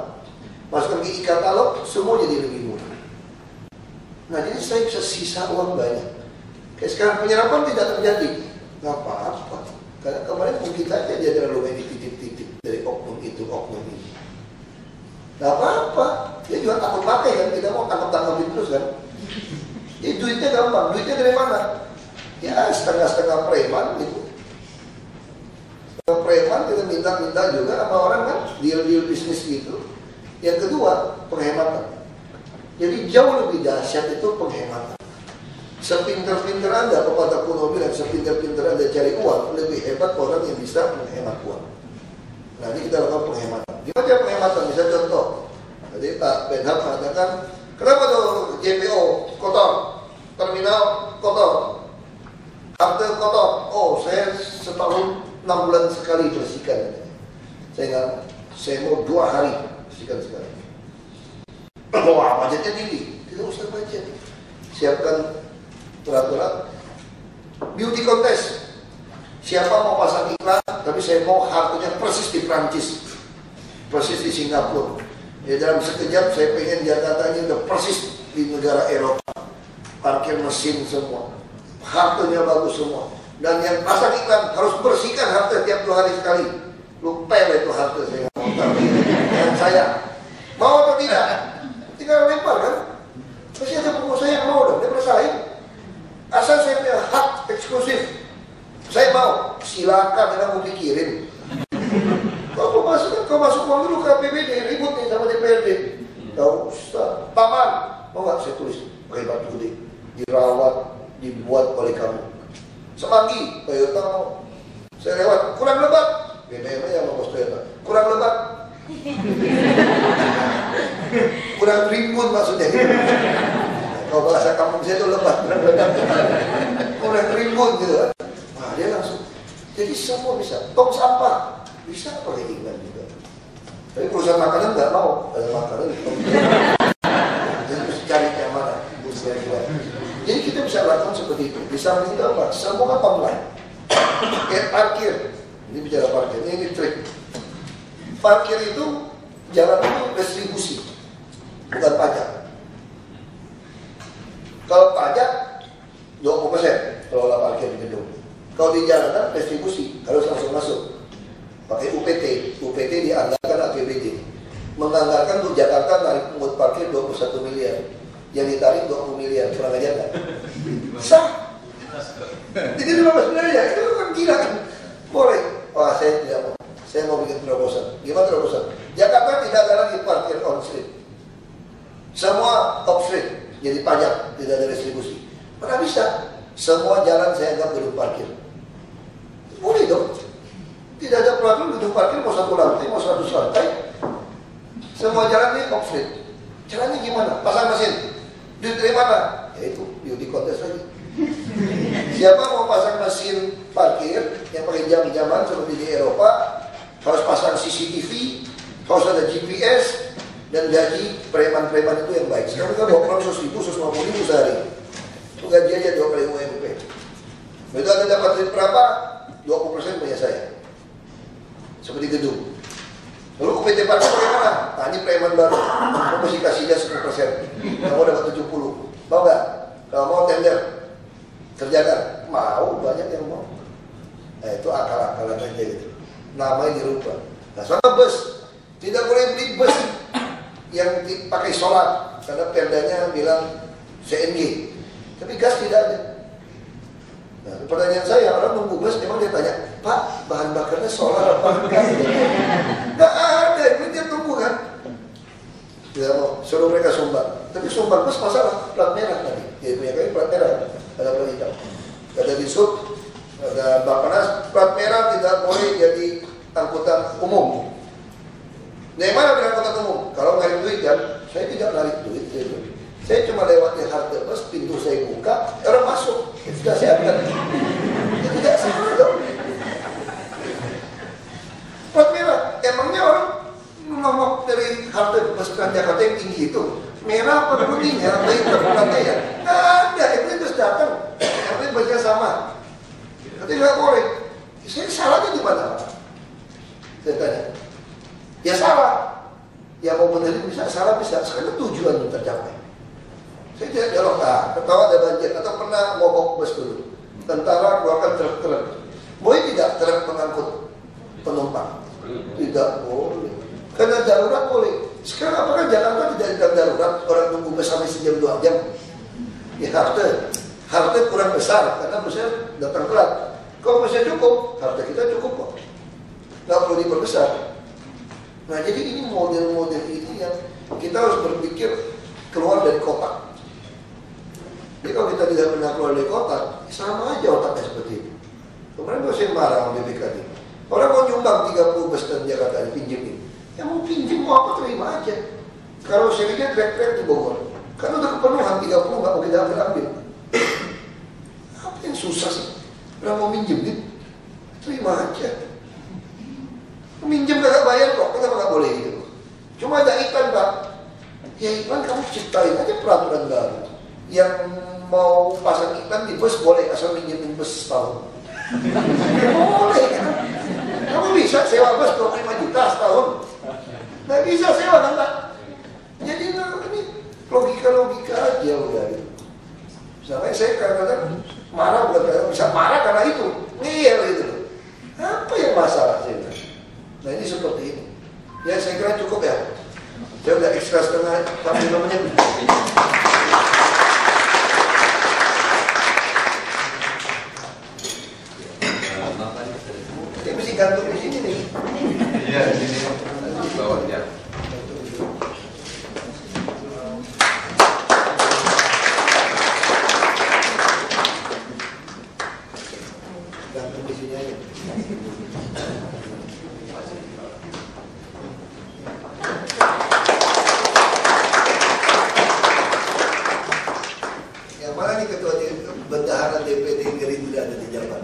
masukkan ke e-katalog, semua jadi lebih murah. Nah, jadi saya bisa sisa uang banyak. Kayak sekarang penyerapan tidak terjadi, nggak apa-apa. Karena kemarin mungkin saja dia terlalu main titip-titip dari oknum itu, oknum ini. Nggak apa-apa. Dia juga takut pakai kan, kita mau tangkap-tangkapin terus kan. Jadi duitnya gampang. Duitnya dari mana? Ya setengah-setengah preman gitu. Setengah preman kita minta-minta juga sama orang kan, deal-deal bisnis gitu. Yang kedua, penghematan. Jadi jauh lebih dahsyat itu penghematan. Sepinter-pinter Anda, pepatah kuno bilang, sepinter-pinter Anda cari uang, lebih hebat orang yang bisa menghemat uang. Nah, ini kita lakukan penghematan. Gimana penghematan? Bisa contoh. Jadi Pak Benham mengatakan, kenapa tuh JPO kotor, terminal kotor, halte kotor? Oh, saya setahun 6 bulan sekali bersihkan. Saya mau 2 hari bersihkan sekali. Wah, budgetnya tinggi. Tidak usah budget. Siapkan peraturan beauty contest. Siapa mau pasang iklan, tapi saya mau harganya persis di Prancis, persis di Singapura. Ya dalam sekejap saya pengen Jakarta ini udah persis di negara Eropa. Parkir mesin semua, harganya bagus semua. Dan yang pasang iklan harus bersihkan harga tiap 2 hari sekali. Lu pel itu harga saya nggak mau tahu. Dan saya mau atau tidak? Tinggal lempar kan? Pasti ada pengusaha yang mau dong, dia bersaing. Asal saya punya hak eksklusif, saya mau, silakan, jangan mau pikirin. Kalau masuk uang dulu ke APBD, ribut nih sama DPRD. Tahu Ustaz, taman, mau nggak saya tulis pakai batu gede, dirawat, dibuat oleh kamu. Semanggi, Toyota mau. Saya lewat, kurang lebat, BBM aja sama bos Toyota, kurang lebat. Kurang rimbun maksudnya gitu. Kalau bahasa kampung saya itu lebat, kurang rimbun gitu kan. Nah dia langsung, jadi semua bisa. Tong sampah bisa pakai iklan juga. Tapi perusahaan makanan nggak mau ada makanan. Jadi harus cari yang mana. Jadi kita bisa lakukan seperti itu. Di samping itu apa? Semua kan online. Kayak parkir. Ini bicara parkir. Ini trik. Parkir itu jalan itu distribusi, bukan pajak. Kalau pajak 20% kelola parkir di gedung. Kalau di jalanan distribusi harus langsung masuk. Pakai UPT. UPT dianggarkan APBD. Menganggarkan untuk Jakarta narik pungut parkir 21 miliar. Yang ditarik 20 miliar. Kurang aja nggak? Sah. Jadi 15 miliar itu kan gila kan? Boleh. Wah saya tidak mau. Saya mau bikin terobosan. Gimana terobosan? Jakarta tidak ada lagi parkir on street. Semua off street. Jadi pajak, tidak ada distribusi. Mana bisa? Semua jalan saya anggap gedung parkir. Boleh dong. Tidak ada peraturan gedung parkir mau 1 lantai, mau 100 lantai. Semua jalan ini off street. Caranya gimana? Pasang mesin. Duit dari mana? Ya itu beauty contest lagi. Siapa mau pasang mesin parkir yang pakai jam-jaman seperti di Eropa, harus pasang CCTV, harus ada GPS, dan gaji preman-preman itu yang baik. Sekarang kita bawa 100.000, 150.000 sehari. Itu gaji aja 2 kali UMP. Begitu Anda dapat duit berapa? 20% punya saya. Seperti gedung. Lalu PT Parkir bagaimana? Nah ini preman baru. Kamu mesti kasih dia 10%. Kamu dapat 70. Mau nggak? Kalau mau tender, kerjakan. Mau, banyak yang mau. Nah itu akal-akalan aja gitu. Namanya dirubah. Nah sama bus, tidak boleh beli bus yang pakai solar karena perdanya bilang CNG. Tapi gas tidak ada. Nah, pertanyaan saya, orang nunggu bus memang dia tanya, Pak, bahan bakarnya solar apa gas? Nggak ada, itu dia tunggu kan. Tidak mau, suruh mereka sumbang. Tapi sumbang bus masalah, plat merah tadi. Dia punya kami plat merah, ada plat hitam. Ada di sub, ada Bappenas, plat merah tidak boleh jadi angkutan umum. Dari mana bilang angkutan umum? Kalau narik duit kan, saya tidak narik duit. Saya cuma lewat di halte bus, pintu saya buka, orang masuk. Sudah siapkan. Tidak salah dong. Plat merah, emangnya orang ngomong dari halte bus Transjakarta yang tinggi itu merah apa kuningnya, apa hitam platnya ya? Nggak ada, itu terus datang. Yang penting baca sama. Tapi nggak boleh. Saya salahnya di mana? Saya tanya. Ya salah. Ya mau benerin bisa, salah bisa. Sekarang tujuan yang tercapai. Saya tidak jawab, ketawa ada banjir atau pernah mogok bus dulu. Tentara keluarkan truk-truk. Boleh tidak truk pengangkut penumpang? Tidak boleh. Karena darurat boleh. Sekarang apakah Jakarta tidak darurat? Orang tunggu bus sampai sejam 2 jam. Di halte kurang besar karena busnya datang telat. Kalau busnya cukup, halte kita cukup kok. Nggak perlu diperbesar. Nah jadi ini model-model ini yang kita harus berpikir keluar dari kotak. Jadi kalau kita tidak pernah keluar dari kotak, sama aja otaknya seperti itu. Kemarin saya marah sama BPKD. Orang mau nyumbang 30 bus dan Jakarta dipinjemin. Ya mau pinjem mau apa terima aja. Kalau saya lihat trek-trek di Bogor, kan udah kepenuhan 30 nggak mau kita ambil. Apa yang susah sih? Orang mau minjem, terima aja. Minjem nggak bayar kok, kenapa nggak boleh gitu? Cuma ada iklan Pak. Ya iklan kamu ciptain aja peraturan baru. Yang mau pasang iklan di bus boleh asal minjemin bus setahun. Boleh kan? Kamu bisa sewa bus 25 juta setahun. Nggak bisa sewa kan Pak? Jadi ini logika-logika aja udah gitu. Misalnya saya kadang-kadang marah bukan kadang bisa marah karena itu. Ngeyel gitu loh. Apa yang masalah sih? Nah ini seperti ini. Ya saya kira cukup ya. Saya udah ekstra setengah sampai 5 menit. Ini mesti gantung di sini nih. Iya di sini. Bawahnya. Gantung di sini aja. Yang mana nih ketua bendahara DPD Gerindra ada di Jawa?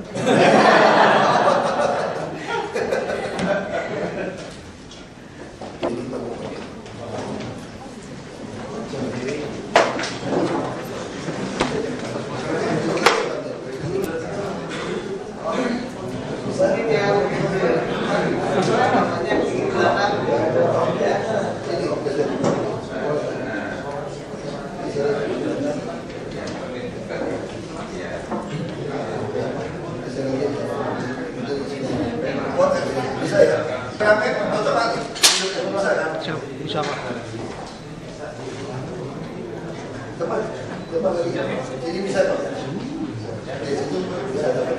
Bisa ya? Kami otomatis bisa Pak. Tepat lagi. Jadi bisa Pak. Dari situ bisa dapat.